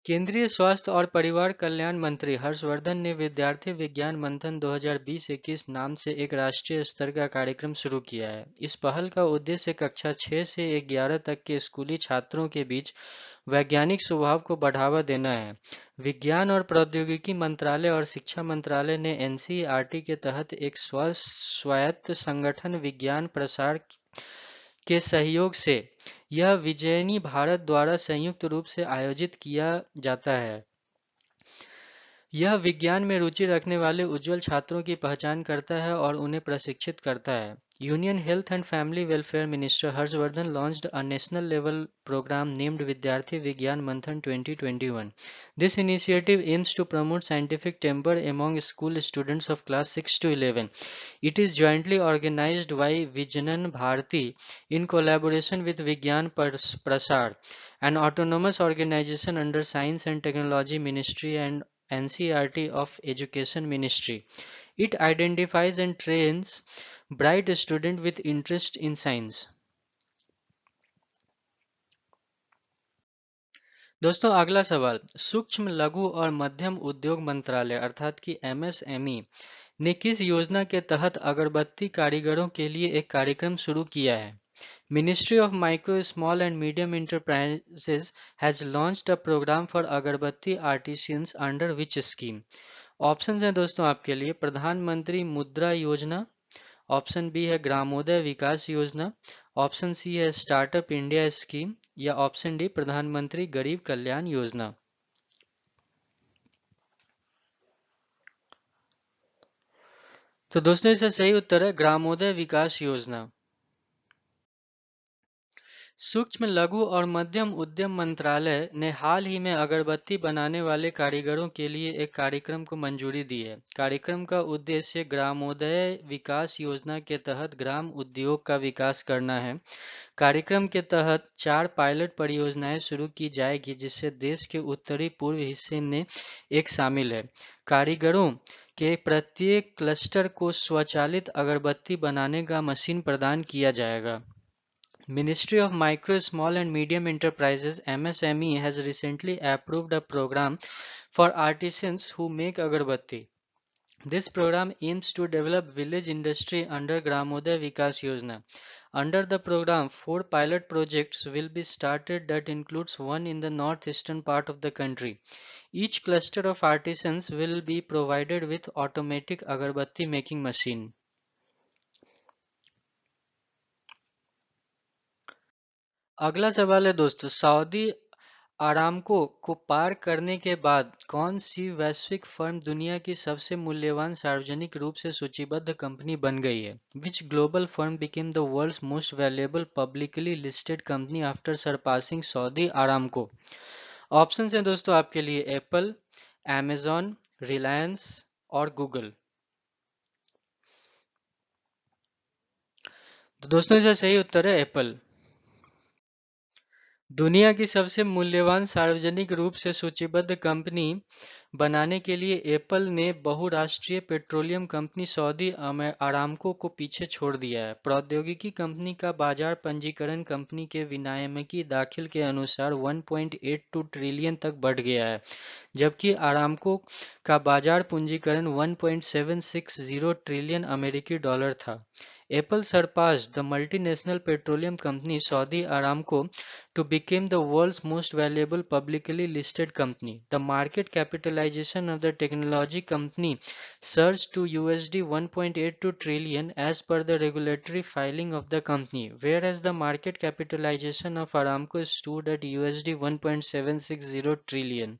केंद्रीय स्वास्थ्य और परिवार कल्याण मंत्री हर्षवर्धन ने विद्यार्थी विज्ञान मंथन 2020-21 नाम से एक राष्ट्रीय स्तर का कार्यक्रम शुरू किया है। इस पहल का उद्देश्य कक्षा 6 से 11 तक के स्कूली छात्रों के बीच वैज्ञानिक स्वभाव को बढ़ावा देना है। विज्ञान और प्रौद्योगिकी मंत्रालय और शिक्षा मंत्रालय ने एनसीईआरटी के तहत एक स्वायत्त संगठन विज्ञान प्रसार के सहयोग से यह विजयनी भारत द्वारा संयुक्त रूप से आयोजित किया जाता है। यह विज्ञान में रुचि रखने वाले उज्जवल छात्रों की पहचान करता है और उन्हें प्रशिक्षित करता है। Union health and family welfare minister Harshvardhan launched a national level program named Vidyarthi Vigyan Manthan 2021. This initiative aims to promote scientific temper among school students of class 6 to 11. It is jointly organized by Vijnan Bharati in collaboration with Vigyan Prasar, an autonomous organization under Science and Technology Ministry and NCERT of Education Ministry. It identifies and trains bright students with interest in science. दोस्तों अगला सवाल, सूक्ष्म लघु और मध्यम उद्योग मंत्रालय अर्थात कि एमएसएमई ने किस योजना के तहत अगरबत्ती कारीगरों के लिए एक कार्यक्रम शुरू किया है? Ministry of Micro, Small and Medium Enterprises has launched a program for अगरबत्ती artisans under which scheme? Option हैं दोस्तों आपके लिए प्रधानमंत्री मुद्रा योजना, ऑप्शन बी है ग्रामोदय विकास योजना, ऑप्शन सी है स्टार्टअप इंडिया स्कीम या ऑप्शन डी प्रधानमंत्री गरीब कल्याण योजना। तो दोस्तों इसका सही उत्तर है ग्रामोदय विकास योजना। सूक्ष्म लघु और मध्यम उद्यम मंत्रालय ने हाल ही में अगरबत्ती बनाने वाले कारीगरों के लिए एक कार्यक्रम को मंजूरी दी है। कार्यक्रम का उद्देश्य ग्रामोदय विकास योजना के तहत ग्राम उद्योग का विकास करना है। कार्यक्रम के तहत 4 पायलट परियोजनाएं शुरू की जाएगी जिससे देश के उत्तरी पूर्व हिस्से में एक शामिल है। कारीगरों के प्रत्येक क्लस्टर को स्वचालित अगरबत्ती बनाने का मशीन प्रदान किया जाएगा। Ministry of Micro, Small and Medium Enterprises (MSME) has recently approved a program for artisans who make agarbatti. This program aims to develop village industry under Gramodaya Vikas Yojana. Under the program, 4 pilot projects will be started that includes one in the northeastern part of the country. Each cluster of artisans will be provided with automatic agarbatti making machine. अगला सवाल है दोस्तों, Saudi Aramco को पार करने के बाद कौन सी वैश्विक फर्म दुनिया की सबसे मूल्यवान सार्वजनिक रूप से सूचीबद्ध कंपनी बन गई है? Which global firm became the world's most valuable publicly listed company after surpassing Saudi Aramco? Option है दोस्तों आपके लिए एप्पल, अमेजॉन, रिलायंस और गूगल। तो दोस्तों इसका सही उत्तर है एप्पल। दुनिया की सबसे मूल्यवान सार्वजनिक रूप से सूचीबद्ध कंपनी बनाने के लिए एप्पल ने बहुराष्ट्रीय पेट्रोलियम कंपनी सऊदी अरामको को पीछे छोड़ दिया है। प्रौद्योगिकी कंपनी का बाजार पंजीकरण कंपनी के विनियामकी दाखिल के अनुसार 1.82 ट्रिलियन तक बढ़ गया है, जबकि अरामको का बाजार पूंजीकरण 1.760 ट्रिलियन अमेरिकी डॉलर था। Apple surpassed the multinational petroleum company Saudi Aramco to become the world's most valuable publicly listed company. The market capitalization of the technology company surged to USD 1.82 trillion as per the regulatory filing of the company, whereas the market capitalization of Aramco stood at USD 1.760 trillion.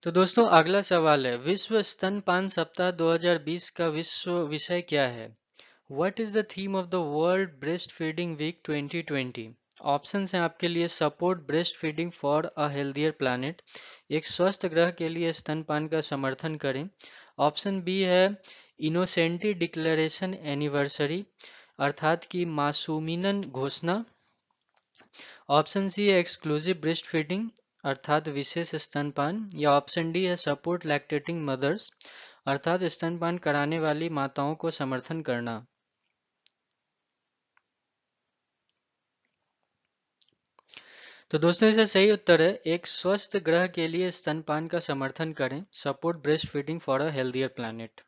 तो दोस्तों अगला सवाल है, विश्व स्तनपान सप्ताह 2020 का विश्व विषय क्या है? What is the theme of the world breast feeding week 2020? Options हैं आपके लिए, support breast feeding for a healthier planet, एक स्वस्थ ग्रह के लिए स्तनपान का समर्थन करें। ऑप्शन बी है इनोसेंटी डिक्लेरेशन एनिवर्सरी, अर्थात कि मासूमिनन घोषणा। ऑप्शन सी है एक्सक्लूसिव ब्रेस्ट फीडिंग, अर्थात विशेष स्तनपान, या ऑप्शन डी है सपोर्ट लैक्टेटिंग मदर्स, अर्थात स्तनपान कराने वाली माताओं को समर्थन करना। तो दोस्तों इसका सही उत्तर है एक स्वस्थ ग्रह के लिए स्तनपान का समर्थन करें, support breast feeding for a healthier planet.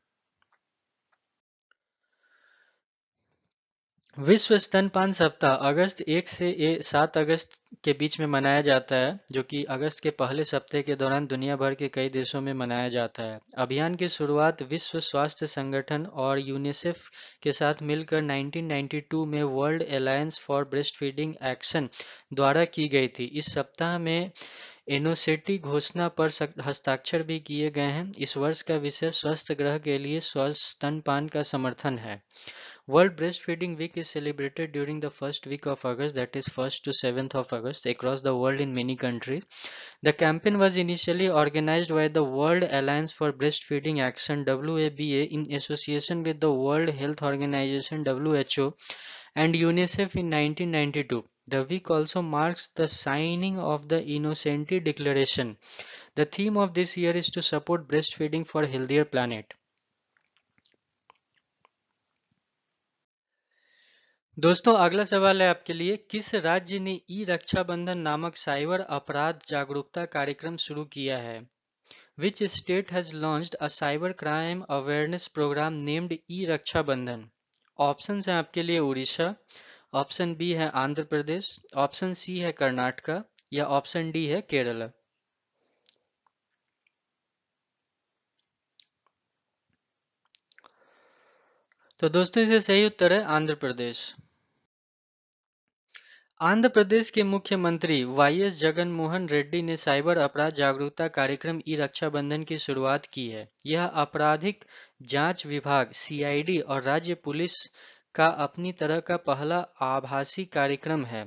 विश्व स्तनपान सप्ताह अगस्त 1 से 7 अगस्त के बीच में मनाया जाता है, जो कि अगस्त के पहले सप्ताह के दौरान दुनिया भर के कई देशों में मनाया जाता है। अभियान की शुरुआत विश्व स्वास्थ्य संगठन और यूनिसेफ के साथ मिलकर 1992 में world alliance for breast feeding action द्वारा की गई थी। इस सप्ताह में एनोसेटी घोषणा पर हस्ताक्षर भी किए गए हैं। इस वर्ष का विषय स्वस्थ ग्रह के लिए स्वस्थ स्तनपान का समर्थन है। World Breastfeeding Week is celebrated during the first week of August, that is 1st to 7th of August, across the world in many countries. The campaign was initially organized by the World Alliance for Breastfeeding Action (WABA) in association with the World Health Organization (WHO) and UNICEF in 1992. The week also marks the signing of the Innocenti Declaration. The theme of this year is to support breastfeeding for a healthier planet. दोस्तों अगला सवाल है आपके लिए, किस राज्य ने ई रक्षाबंधन नामक साइबर अपराध जागरूकता कार्यक्रम शुरू किया है? Which state has launched a cyber crime awareness programme named E Rakshabandhan? Option हैं आपके लिए उड़ीसा, ऑप्शन बी है आंध्र प्रदेश, ऑप्शन सी है कर्नाटका, या ऑप्शन डी है केरला। तो दोस्तों इसका सही उत्तर है आंध्र प्रदेश। आंध्र प्रदेश के मुख्यमंत्री वाईएस जगन मोहन रेड्डी ने साइबर अपराध जागरूकता कार्यक्रम ई रक्षाबंधन की शुरुआत की है। यह आपराधिक जांच विभाग सीआईडी और राज्य पुलिस का अपनी तरह का पहला आभासी कार्यक्रम है।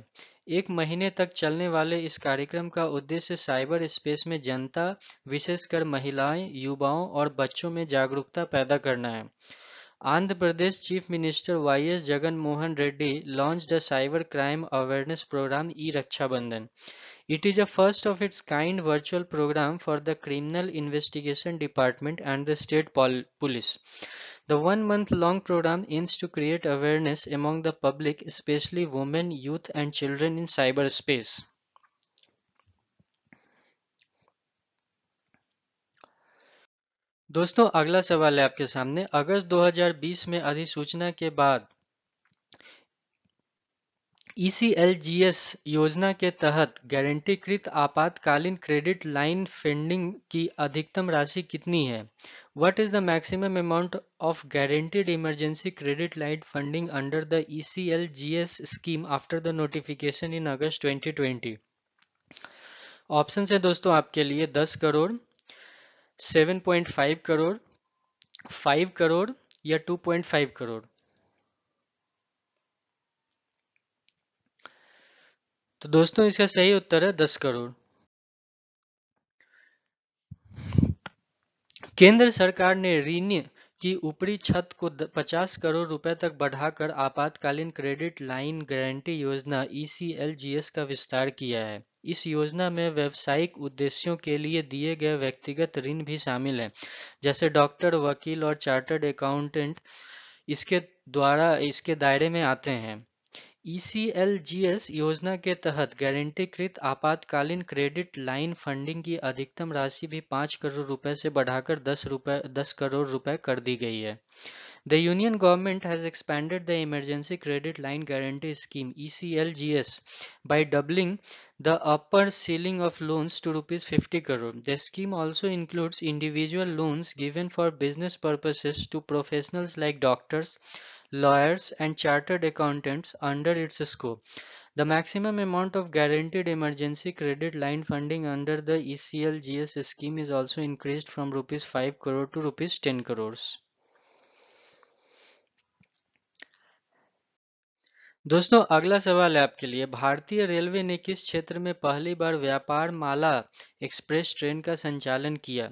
एक महीने तक चलने वाले इस कार्यक्रम का उद्देश्य साइबर स्पेस में जनता, विशेषकर महिलाएं, युवाओं और बच्चों में जागरूकता पैदा करना है। Andhra Pradesh Chief Minister Y.S. Jagan Mohan Reddy launched a cyber crime awareness program E-Raksha Bandhan. It is a first of its kind virtual program for the Criminal Investigation Department and the State Police. The 1 month long program aims to create awareness among the public, especially women, youth and children in cyberspace. दोस्तों अगला सवाल है आपके सामने, अगस्त 2020 में अधिसूचना के बाद ईसीएलजीएस योजना के तहत गारंटीकृत आपातकालीन क्रेडिट लाइन फंडिंग की अधिकतम राशि कितनी है? What is the maximum amount of guaranteed emergency credit line funding under the ECLGS scheme after the notification in August 2020? Option है दोस्तों आपके लिए 10 करोड़, 7.5 करोड़, 5 करोड़ या 2.5 करोड़। तो दोस्तों इसका सही उत्तर है 10 करोड़। केंद्र सरकार ने ऋण की ऊपरी छत को 50 करोड़ रुपए तक बढ़ाकर आपातकालीन क्रेडिट लाइन गारंटी योजना ईसीएलजीएस का विस्तार किया है। इस योजना में व्यावसायिक उद्देश्यों के लिए दिए गए व्यक्तिगत ऋण भी शामिल हैं, जैसे डॉक्टर, वकील और चार्टर्ड अकाउंटेंट इसके दायरे में आते हैं। ECLGS योजना के तहत गारंटीकृत आपातकालीन क्रेडिट लाइन फंडिंग की अधिकतम राशि भी 5 करोड़ रुपए से बढ़ाकर 10 करोड़ रुपए कर दी गई है। The Union government has expanded the Emergency Credit Line Guarantee Scheme (ECLGS) by doubling the upper ceiling of loans to rupees 50 crore. The scheme also includes individual loans given for business purposes to professionals like doctors, lawyers, and chartered accountants under its scope. The maximum amount of guaranteed emergency credit line funding under the ECLGS scheme is also increased from rupees 5 crore to rupees 10 crores. दोस्तों अगला सवाल है आपके लिए, भारतीय railway ने किस क्षेत्र में पहली बार व्यापार माला एक्सप्रेस ट्रेन का संचालन किया?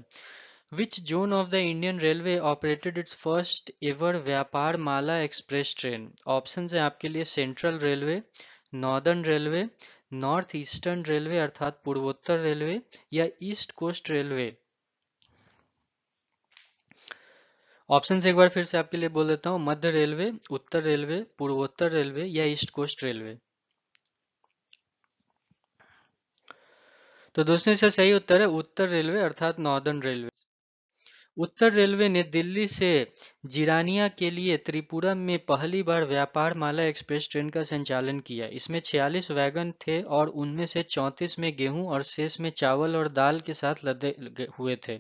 Which zone of the Indian Railway operated its first ever व्यापार माला एक्सप्रेस ट्रेन? ऑप्शन है आपके लिए central railway, northern railway, north eastern railway अर्थात पूर्वोत्तर रेलवे या ईस्ट कोस्ट रेलवे। ऑप्शन एक बार फिर से आपके लिए बोल देता हूँ, मध्य रेलवे, उत्तर रेलवे, पूर्वोत्तर रेलवे या ईस्ट कोस्ट रेलवे। तो दोस्तों इसका सही उत्तर है उत्तर रेलवे अर्थात नॉर्दर्न रेलवे। उत्तर रेलवे ने दिल्ली से जिरानिया के लिए त्रिपुरा में पहली बार व्यापार माला एक्सप्रेस ट्रेन का संचालन किया। इसमें 46 वैगन थे और उनमें से 34 में गेहूं और शेष में चावल और दाल के साथ लदे हुए थे।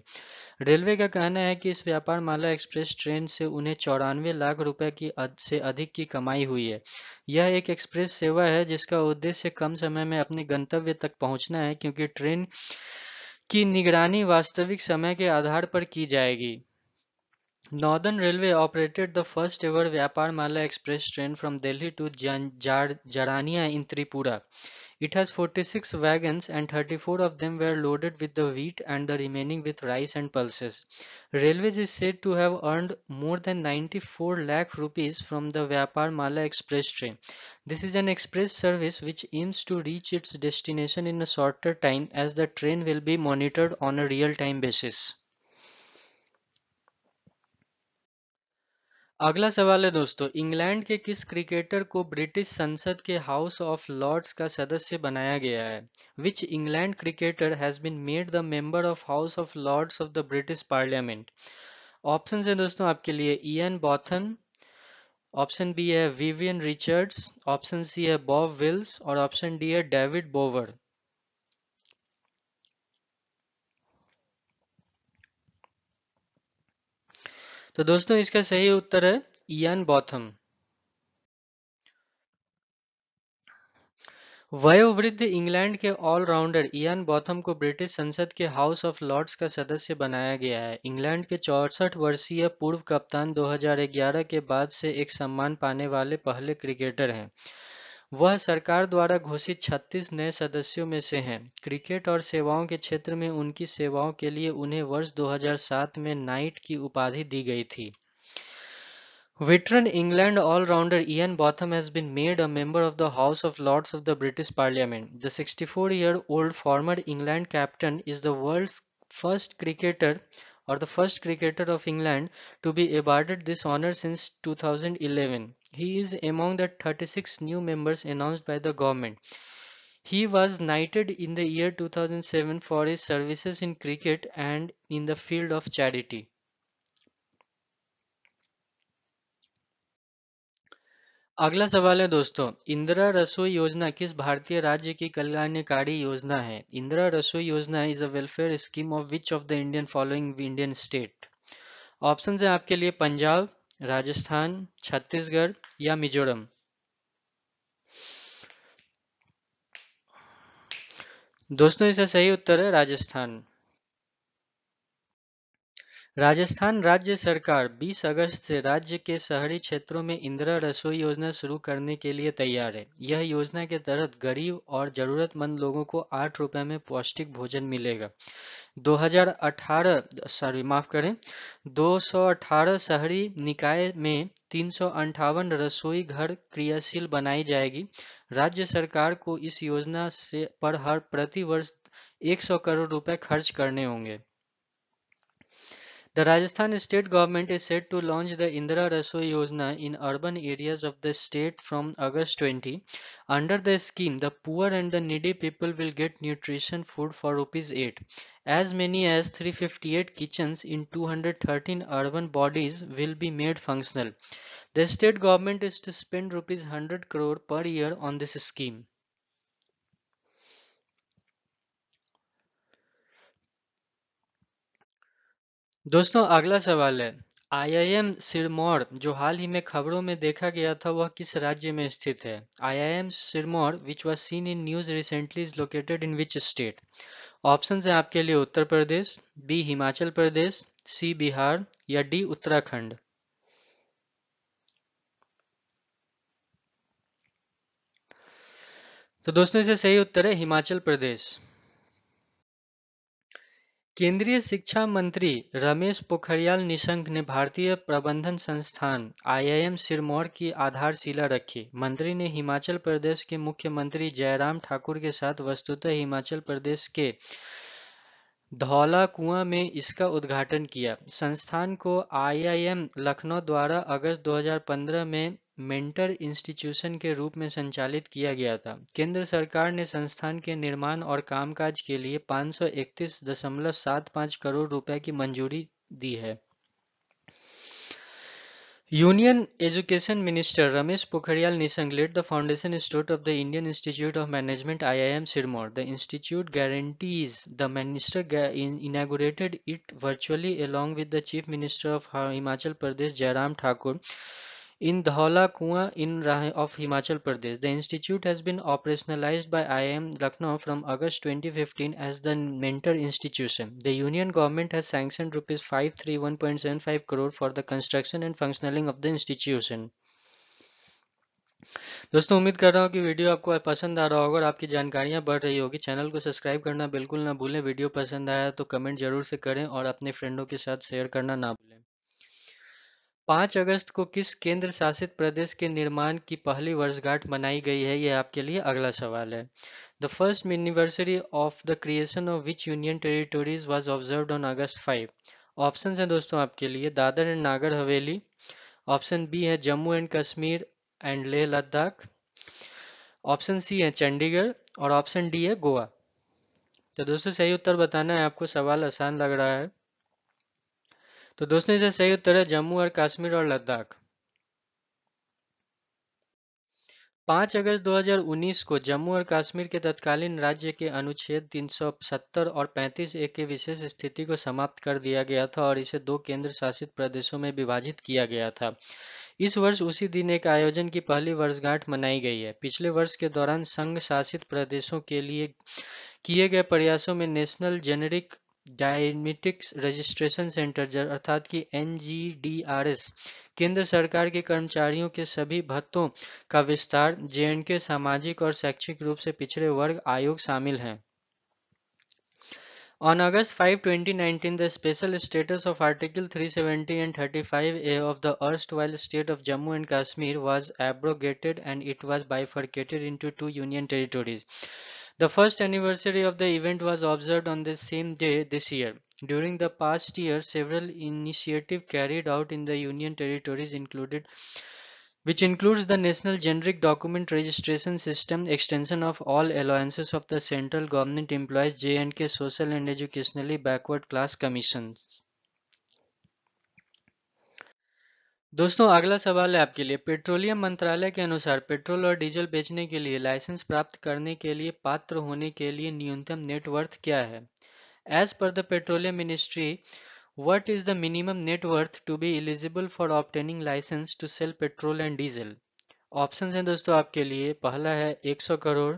रेलवे का कहना है कि इस व्यापार माला एक्सप्रेस ट्रेन से उन्हें 94 लाख रुपए से अधिक की कमाई हुई है। यह एक एक्सप्रेस सेवा है जिसका उद्देश्य कम समय में अपने गंतव्य तक पहुंचना है, क्योंकि ट्रेन की निगरानी वास्तविक समय के आधार पर की जाएगी। Northern Railway operated the first ever Vyapar Mala Express train from Delhi to Jarania in Tripura. It has 46 wagons and 34 of them were loaded with the wheat and the remaining with rice and pulses. Railways is said to have earned more than 94 lakh rupees from the Vyapar Mala Express train. This is an express service which aims to reach its destination in a shorter time, as the train will be monitored on a real-time basis. अगला सवाल है दोस्तों, England के किस cricketer को British संसद के house of Lord's का सदस्य बनाया गया है? Which England cricketer has been made the member of House of Lords of the British Parliament? Option है दोस्तों आपके लिए इयन बॉथन, ऑप्शन बी है विवियन रिचर्ड्स, ऑप्शन सी है बॉब विल्स और ऑप्शन डी है डेविड बोवर। तो दोस्तों इसका सही उत्तर है इयन बॉथम। वयोवृद्ध इंग्लैंड के ऑलराउंडर इयान बॉथम को ब्रिटिश संसद के हाउस ऑफ लॉर्ड्स का सदस्य बनाया गया है। इंग्लैंड के 64 वर्षीय पूर्व कप्तान 2011 के बाद से एक सम्मान पाने वाले पहले क्रिकेटर हैं। वह सरकार द्वारा घोषित 36 नए सदस्यों में से हैं। क्रिकेट और सेवाओं के क्षेत्र में उनकी सेवाओं के लिए उन्हें वर्ष 2007 में नाइट की उपाधि दी गई थी। Veteran England all-rounder Ian Botham has been made a member of the House of Lords of the British Parliament. The 64-year-old former England captain is the world's first cricketer, or the first cricketer of England, to be awarded this honour since 2011. He is among the 36 new members announced by the government. He was knighted in the year 2007 for his services in cricket and in the field of charity. अगला सवाल है दोस्तों, इंदिरा रसोई योजना किस भारतीय राज्य की कल्याणकारी योजना है? इंदिरा रसोई योजना is a welfare scheme of which of the Indian following Indian state? Option है आपके लिए पंजाब, राजस्थान, छत्तीसगढ़ या मिजोरम। दोस्तों इसका सही उत्तर है राजस्थान। राजस्थान राज्य सरकार 20 अगस्त से राज्य के शहरी क्षेत्रों में इंदिरा रसोई योजना शुरू करने के लिए तैयार है। यह योजना के तहत गरीब और जरूरतमंद लोगों को 8 रुपए में पौष्टिक भोजन मिलेगा। 218 शहरी निकाय में 358 रसोई घर क्रियाशील बनाई जाएगी। राज्य सरकार को इस योजना से पर प्रति वर्ष 100 करोड़ रुपए खर्च करने होंगे। The Rajasthan state government is set to launch the Indira Rasoi Yojana in urban areas of the state from August 20. Under the scheme, the poor and the needy people will get nutrition food for rupees 8. As many as 358 kitchens in 213 urban bodies will be made functional. The state government is to spend rupees 100 crore per year on this scheme. दोस्तों अगला सवाल है IIM Sirmaur जो हाल ही में खबरों में देखा गया था वह किस राज्य में स्थित है IIM Sirmaur which was seen in news recently is located in which state options हैं आपके लिए उत्तर प्रदेश बी हिमाचल प्रदेश सी बिहार या डी उत्तराखंड तो दोस्तों इसे सही उत्तर है हिमाचल प्रदेश केंद्रीय शिक्षा मंत्री रमेश पोखरियाल निशंक ने भारतीय प्रबंधन संस्थान आईआईएम सिरमौर की आधारशिला रखी मंत्री ने हिमाचल प्रदेश के मुख्यमंत्री जयराम ठाकुर के साथ वस्तुतः हिमाचल प्रदेश के धौला कुआं में इसका उद्घाटन किया संस्थान को आईआईएम लखनऊ द्वारा अगस्त 2015 में मेंटर इंस्टीट्यूशन के रूप में संचालित किया गया था केंद्र सरकार ने संस्थान के निर्माण और कामकाज के लिए 531.75 करोड़ रुपए की मंजूरी दी है Union Education Minister Ramesh Pokhriyal Nishank laid the foundation stone of the Indian Institute of Management IIM Sirmaur. The institute guarantees the minister inaugurated it virtually along with the Chief Minister of Himachal Pradesh Jairam Thakur in Dhaula Kuan of Himachal Pradesh. The institute has been operationalized by IIM Lucknow from August 2015 as the mentor institution. The union government has sanctioned rupees 531.75 crore for the construction and functioning of the institution. दोस्तों उम्मीद कर रहा हूँ कि video आपको पसंद आ रहा होगा और आपकी जानकारियाँ बढ़ रही होगी चैनल को सब्सक्राइब करना बिल्कुल ना भूलें वीडियो पसंद आया तो कमेंट जरूर से करें और अपने फ्रेंडों के साथ शेयर करना ना भूलें 5 अगस्त को किस केंद्र शासित प्रदेश के निर्माण की पहली वर्षगांठ मनाई गई है ये आपके लिए अगला सवाल है the first anniversary of the creation of which union territories was observed on August 5 option है दोस्तों आपके लिए Dadar and Nagar Haveli option B है Jammu and Kashmir and Leh Ladakh option C है चंडीगढ़ और ऑप्शन डी है गोवा तो दोस्तों सही उत्तर बताना है आपको सवाल आसान लग रहा है तो दोस्तों इसका सही उत्तर है जम्मू और कश्मीर और लद्दाख 5 अगस्त 2019 को जम्मू और कश्मीर के तत्कालीन राज्य के अनुच्छेद 370 और 35 ए के विशेष स्थिति को समाप्त कर दिया गया था और इसे 2 केंद्र शासित प्रदेशों में विभाजित किया गया था इस वर्ष उसी दिन एक आयोजन की पहली वर्षगांठ मनाई गई है पिछले वर्ष के दौरान संघ शासित प्रदेशों के लिए किए गए प्रयासों में national generic diabetics registration centre अर्थात कि NGDRS केंद्र सरकार के कर्मचारियों के सभी भत्तों का विस्तार J&K सामाजिक और शैक्षिक रूप से पिछड़े वर्ग आयोग शामिल हैं On August 5, 2019, the special status of Article 370 and 35A of the erstwhile state of Jammu and Kashmir was abrogated and it was bifurcated into 2 union territories. The first anniversary of the event was observed on the same day this year. During the past year, several initiatives carried out in the union territories which includes the National Generic Document Registration System, extension of all allowances of the central government employees, J&K Social and Educationally Backward Class Commissions. दोस्तों अगला सवाल है आपके लिए petroleum मंत्रालय के अनुसार petrol और डीजल बेचने के लिए लाइसेंस प्राप्त करने के लिए पात्र होने के लिए न्यूनतम नेटवर्थ क्या है as per the petroleum ministry What is the minimum net worth to be eligible for obtaining license to sell petrol and diesel? Option हैं दोस्तों आपके लिए पहला है 100 करोड़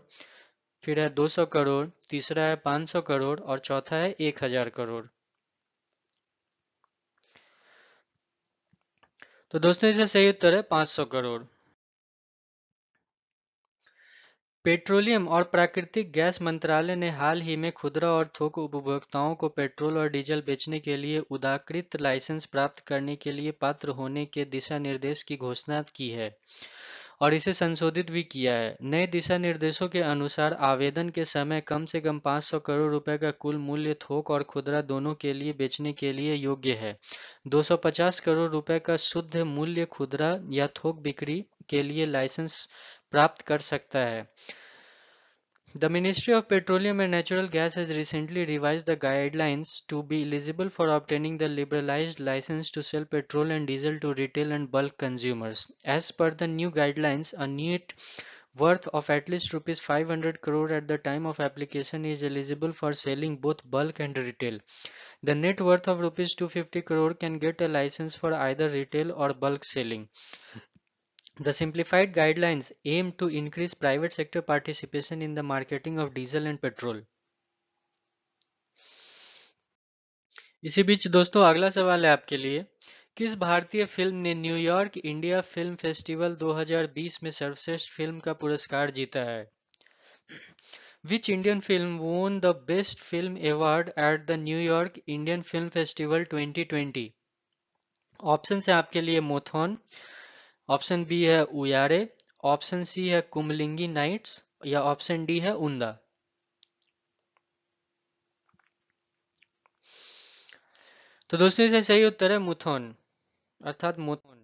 फिर है 200 करोड़ तीसरा है 500 करोड़ और चौथा है 1000 करोड़ तो दोस्तों इसका सही उत्तर है 500 करोड़ पेट्रोलियम और प्राकृतिक गैस मंत्रालय ने हाल ही में खुदरा और थोक उपभोक्ताओं को पेट्रोल और डीजल बेचने के लिए उदाकृत लाइसेंस प्राप्त करने के लिए पात्र होने के दिशा निर्देश की घोषणा की है और इसे संशोधित भी किया है। नए दिशा निर्देशों के अनुसार आवेदन के समय कम से कम 500 करोड़ रुपए का कुल मूल्य थोक और खुदरा दोनों के लिए बेचने के लिए योग्य है। 250 करोड़ रुपए का शुद्ध मूल्य खुदरा या थोक बिक्री के लिए लाइसेंस प्राप्त कर सकता है। The Ministry of Petroleum and Natural Gas has recently revised the guidelines to be eligible for obtaining the liberalized license to sell petrol and diesel to retail and bulk consumers. As per the new guidelines, a net worth of at least rupees 500 crore at the time of application is eligible for selling both bulk and retail. The net worth of rupees 250 crore can get a license for either retail or bulk selling. The simplified guidelines aim to increase private sector participation in the marketing of diesel and petrol. इसी बीच दोस्तों अगला सवाल है आपके लिए, किस भारतीय film ने न्यूयॉर्क इंडिया फिल्म फेस्टिवल 2020 में सर्वश्रेष्ठ फिल्म का पुरस्कार जीता है? Which Indian film won the Best Film Award at the New York Indian Film Festival 2020? Option है आपके लिए मोथॉन, ऑप्शन बी है उयारे, ऑप्शन सी है कुमलिंगी नाइट्स या ऑप्शन डी है उंदा। तो दोस्तों इसका सही उत्तर है मुथोन अर्थात मोथोन।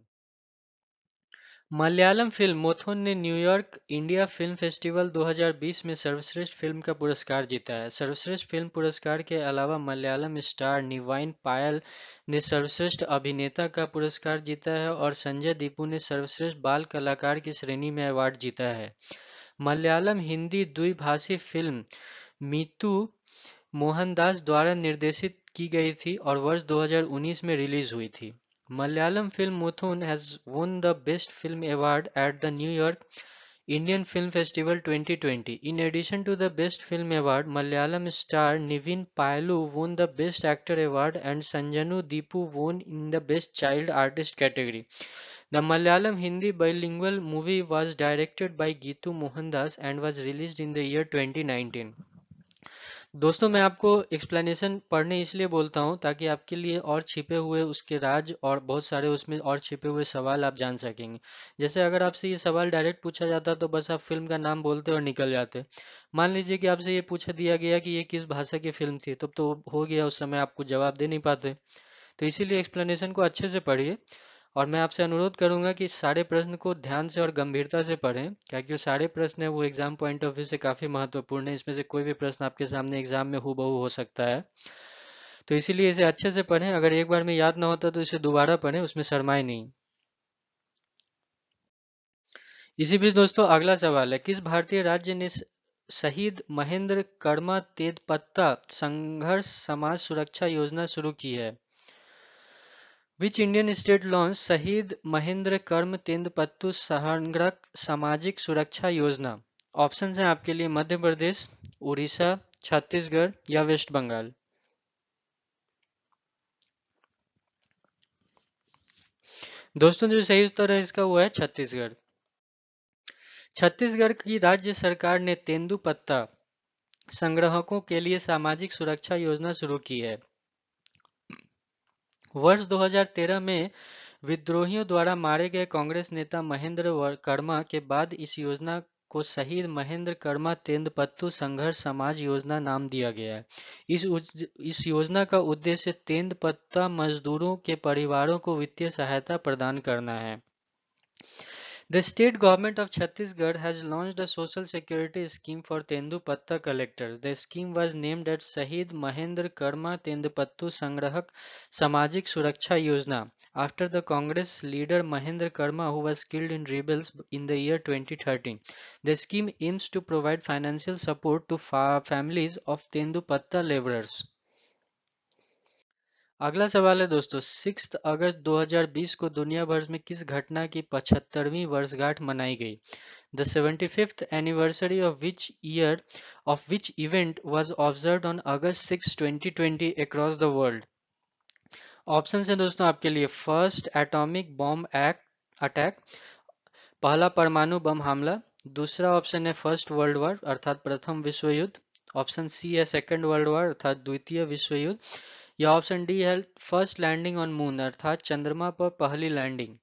मलयालम फिल्म मोथोन ने न्यूयॉर्क इंडिया फिल्म फेस्टिवल 2020 में सर्वश्रेष्ठ फिल्म का पुरस्कार जीता है। सर्वश्रेष्ठ फिल्म पुरस्कार के अलावा मलयालम स्टार निवाइन पायल ने सर्वश्रेष्ठ अभिनेता का पुरस्कार जीता है और संजय दीपू ने सर्वश्रेष्ठ बाल कलाकार की श्रेणी में अवार्ड जीता है। मलयालम हिंदी द्विभाषी फिल्म मीतू मोहनदास द्वारा निर्देशित की गई थी और वर्ष 2019 में रिलीज हुई थी। Malayalam film Muthun has won the Best Film Award at the New York Indian Film Festival 2020. In addition to the Best Film Award, Malayalam star Nivin Payalu won the Best Actor Award and Sanjanu Deepu won in the Best Child Artist category. The Malayalam Hindi bilingual movie was directed by Geetu Mohandas and was released in the year 2019. दोस्तों मैं आपको explanation पढ़ने इसलिए बोलता हूँ ताकि आपके लिए और छिपे हुए उसके राज और बहुत सारे उसमें और छिपे हुए सवाल आप जान सकेंगे। जैसे अगर आपसे ये सवाल डायरेक्ट पूछा जाता तो बस आप फिल्म का नाम बोलते और निकल जाते। मान लीजिए कि आपसे ये पूछा दिया गया कि ये किस भाषा की फिल्म थी, तब तो हो गया, उस समय आपको जवाब दे नहीं पाते। तो इसीलिए एक्सप्लेनेशन को अच्छे से पढ़िए और मैं आपसे अनुरोध करूंगा कि सारे प्रश्न को ध्यान से और गंभीरता से पढ़ें, क्योंकि जो सारे प्रश्न है वो एग्जाम पॉइंट ऑफ व्यू से काफी महत्वपूर्ण है। इसमें से कोई भी प्रश्न आपके सामने एग्जाम में हूबहू हो सकता है, तो इसीलिए इसे अच्छे से पढ़ें। अगर एक बार में याद ना होता तो इसे दोबारा पढ़ें, उसमें शर्माए नहीं। इसी बीच दोस्तों अगला सवाल है, किस भारतीय राज्य ने शहीद महेंद्र कर्मा तेजपत्ता संघर्ष समाज सुरक्षा योजना शुरू की है? Which Indian state launched शहीद महेंद्र कर्म तेंदपत्तू संघर्ष सामाजिक सुरक्षा योजना? ऑप्शन है आपके लिए मध्य प्रदेश, उड़ीसा, छत्तीसगढ़ या वेस्ट बंगाल। दोस्तों जो सही उत्तर है इसका वो है छत्तीसगढ़। छत्तीसगढ़ की राज्य सरकार ने तेंदुपत्ता संग्राहकों के लिए सामाजिक सुरक्षा योजना शुरू की है। वर्ष 2013 में विद्रोहियों द्वारा मारे गए कांग्रेस नेता महेंद्र कर्मा के बाद इस योजना को शहीद महेंद्र कर्मा तेंदपत्तू संघर्ष समाज योजना नाम दिया गया है। इस योजना का उद्देश्य तेंदपत्ता मजदूरों के परिवारों को वित्तीय सहायता प्रदान करना है। The state government of Chhattisgarh has launched a social security scheme for Tendupatta collectors. The scheme was named as Shahid Mahendra Karma Tendupattu Sangrahak Samajik Suraksha Yojana after the Congress leader Mahendra Karma, who was killed in rebels in the year 2013. The scheme aims to provide financial support to families of Tendupatta laborers. अगला सवाल है दोस्तों, 6 अगस्त 2020 को दुनिया भर में किस घटना की 75वीं वर्षगांठ मनाई गई? The 75th anniversary of which event was observed on August 6, 2020 across the world? Option है दोस्तों आपके लिए, फर्स्ट एटॉमिक बॉम्ब अटैक, पहला परमाणु बम हमला, दूसरा ऑप्शन है फर्स्ट वर्ल्ड वॉर अर्थात प्रथम विश्व युद्ध, ऑप्शन सी है सेकंड वर्ल्ड वॉर अर्थात द्वितीय विश्व युद्ध, या ऑप्शन डी है फर्स्ट लैंडिंग ऑन मून अर्थात चंद्रमा पर पहली लैंडिंग।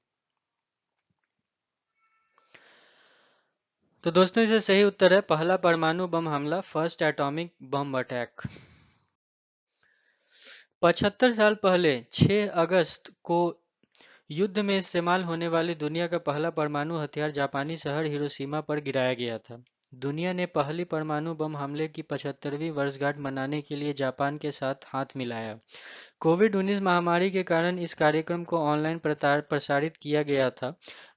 तो दोस्तों इसका सही उत्तर है पहला परमाणु बम हमला, फर्स्ट एटॉमिक बम अटैक। 75 साल पहले 6 अगस्त को युद्ध में इस्तेमाल होने वाली दुनिया का पहला परमाणु हथियार जापानी शहर हिरोशिमा पर गिराया गया था। दुनिया ने पहली परमाणु बम हमले की 75वीं वर्षगांठ मनाने के लिए जापान के साथ हाथ मिलाया। कोविड-19 महामारी के कारण इस कार्यक्रम को ऑनलाइन प्रसारित किया गया था।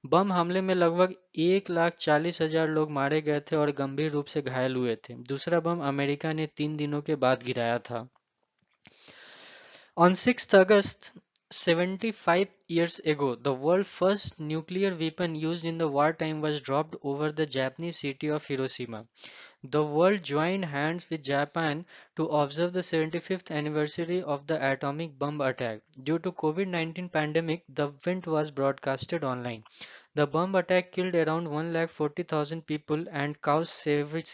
बम हमले में लगभग 1,40,000 लोग मारे गए थे और गंभीर रूप से घायल हुए थे। दूसरा बम अमेरिका ने 3 दिनों के बाद गिराया था। On 6th August 75 years ago, the world's first nuclear weapon used in the wartime was dropped over the Japanese city of Hiroshima. The world joined hands with Japan to observe the 75th anniversary of the atomic bomb attack. Due to COVID-19 pandemic, the event was broadcasted online. The bomb attack killed around 140,000 people and caused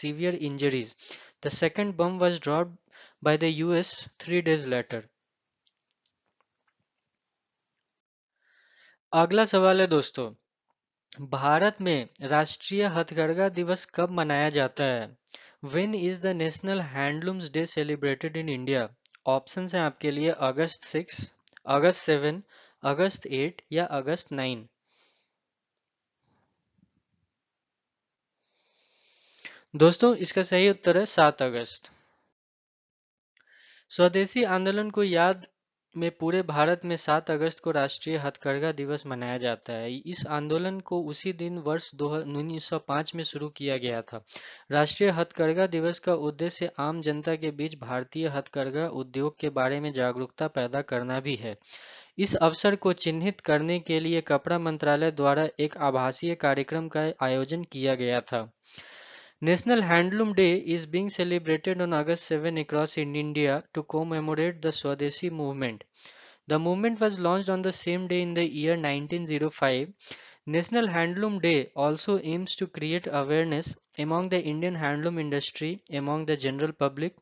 severe injuries. The second bomb was dropped by the US 3 days later. अगला सवाल है दोस्तों, भारत में राष्ट्रीय हथकरघा दिवस कब मनाया जाता है? When is the National Handlooms Day celebrated in India? Options हैं आपके लिए अगस्त 6, अगस्त 7, अगस्त 8 या अगस्त 9। दोस्तों इसका सही उत्तर है 7 अगस्त। स्वदेशी आंदोलन को याद में पूरे भारत में 7 अगस्त को राष्ट्रीय हथकरघा दिवस मनाया जाता है। इस आंदोलन को उसी दिन वर्ष 1905 में शुरू किया गया था। राष्ट्रीय हथकरघा दिवस का उद्देश्य आम जनता के बीच भारतीय हथकरघा उद्योग के बारे में जागरूकता पैदा करना भी है। इस अवसर को चिन्हित करने के लिए कपड़ा मंत्रालय द्वारा एक आभासीय कार्यक्रम का आयोजन किया गया था। National Handloom Day is being celebrated on August 7 across in India to commemorate the Swadeshi movement. The movement was launched on the same day in the year 1905. National Handloom Day also aims to create awareness among the Indian handloom industry among the general public.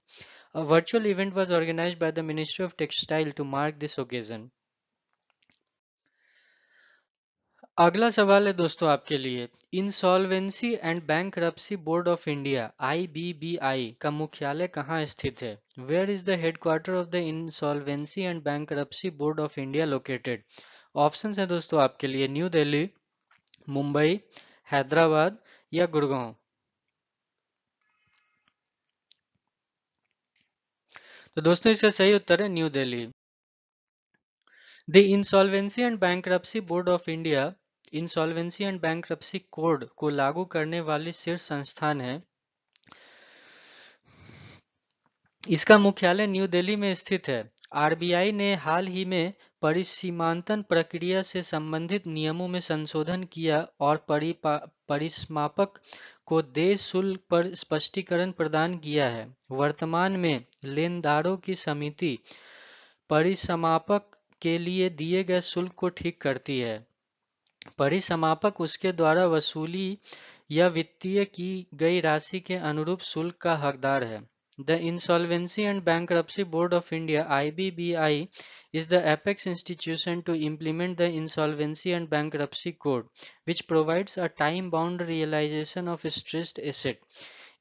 A virtual event was organized by the Ministry of Textile to mark this occasion. अगला सवाल है दोस्तों आपके लिए, insolvency and bankruptcy board of India (IBBI) का मुख्यालय कहाँ स्थित है? Where is the headquarter of the insolvency and bankruptcy board of India located? Options है दोस्तों आपके लिए न्यू दिल्ली, मुंबई, हैदराबाद या गुड़गांव। तो दोस्तों इसका सही उत्तर है new Delhi. The insolvency and bankruptcy board of India insolvency and bankruptcy code को लागू करने वाली शीर्ष संस्थान है। इसका मुख्यालय न्यू दिल्ली में स्थित है। आरबीआई ने हाल ही में परिसीमांकन प्रक्रिया से संबंधित नियमों में संशोधन किया और परिसमापक को देय शुल्क पर स्पष्टीकरण प्रदान किया है। वर्तमान में लेनदारों की समिति परिसमापक के लिए दिए गए शुल्क को ठीक करती है। परिसमापक उसके द्वारा वसूली या वित्तीय की गई राशि के अनुरूप शुल्क का हकदार है। The Insolvency and Bankruptcy Board of India (IBBI) is the apex institution to implement the Insolvency and Bankruptcy Code, which provides a time-bound realization of stressed asset.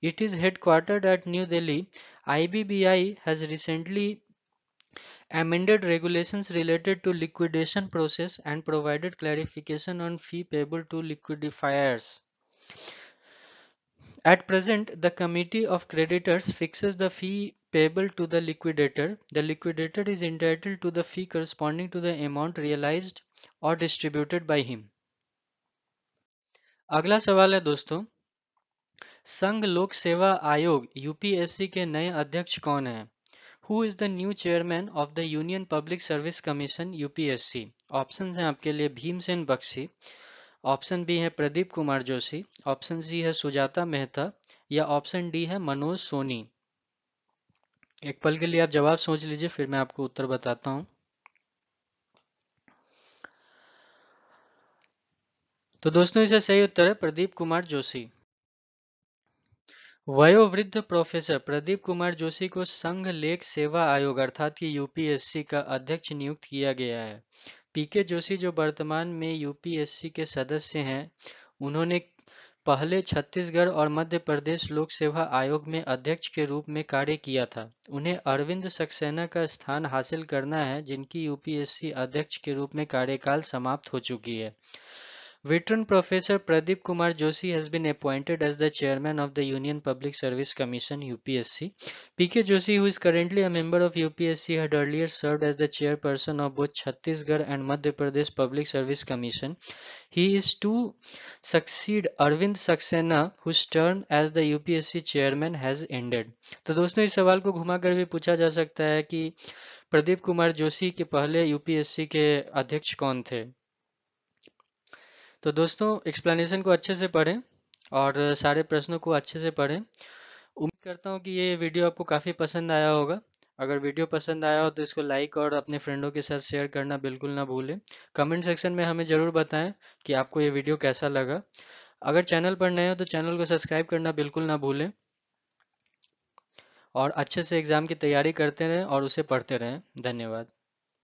It is headquartered at New Delhi. IBBI has recently amended regulations related to liquidation process and provided clarification on fee payable to liquidifiers. At present, the Committee of Creditors fixes the fee payable to the liquidator. The liquidator is entitled to the fee corresponding to the amount realized or distributed by him. अगला सवाल है दोस्तों, संघ लोक सेवा आयोग UPSC के नए अध्यक्ष कौन हैं? Who is the new chairman of the Union Public Service Commission (UPSC)? Option हैं आपके लिए भीमसेन बख्शी, ऑप्शन बी है प्रदीप कुमार जोशी, ऑप्शन सी है सुजाता मेहता या ऑप्शन डी है मनोज सोनी। एक पल के लिए आप जवाब सोच लीजिए, फिर मैं आपको उत्तर बताता हूं। तो दोस्तों इसका सही उत्तर है प्रदीप कुमार जोशी। वयोवृद्ध प्रोफेसर प्रदीप कुमार जोशी को संघ लेख सेवा आयोग अर्थात कि यूपीएससी का अध्यक्ष नियुक्त किया गया है। पीके जोशी जो वर्तमान में यूपीएससी के सदस्य हैं, उन्होंने पहले छत्तीसगढ़ और मध्य प्रदेश लोक सेवा आयोग में अध्यक्ष के रूप में कार्य किया था। उन्हें अरविंद सक्सेना का स्थान हासिल करना है, जिनकी यूपीएससी अध्यक्ष के रूप में कार्यकाल समाप्त हो चुकी है। Veteran Professor Pradeep Kumar Joshi has been appointed as the chairman of the Union Public Service Commission (UPSC). PK Joshi, who is currently a member of UPSC, had earlier served as the chairperson of both Chhattisgarh and Madhya Pradesh Public Service Commission. He is to succeed Arvind Saxena, whose term as the UPSC chairman has ended. तो दोस्तों, इस सवाल को घुमाकर भी पूछा जा सकता है कि प्रदीप कुमार जोशी के पहले यूपीएससी के अध्यक्ष कौन थे। तो दोस्तों, एक्सप्लेनेशन को अच्छे से पढ़ें और सारे प्रश्नों को अच्छे से पढ़ें। उम्मीद करता हूँ कि ये वीडियो आपको काफ़ी पसंद आया होगा। अगर वीडियो पसंद आया हो तो इसको लाइक और अपने फ्रेंडों के साथ शेयर करना बिल्कुल ना भूलें। कमेंट सेक्शन में हमें ज़रूर बताएं कि आपको ये वीडियो कैसा लगा। अगर चैनल पर नए हो तो चैनल को सब्सक्राइब करना बिल्कुल ना भूलें और अच्छे से एग्ज़ाम की तैयारी करते रहें और उसे पढ़ते रहें। धन्यवाद।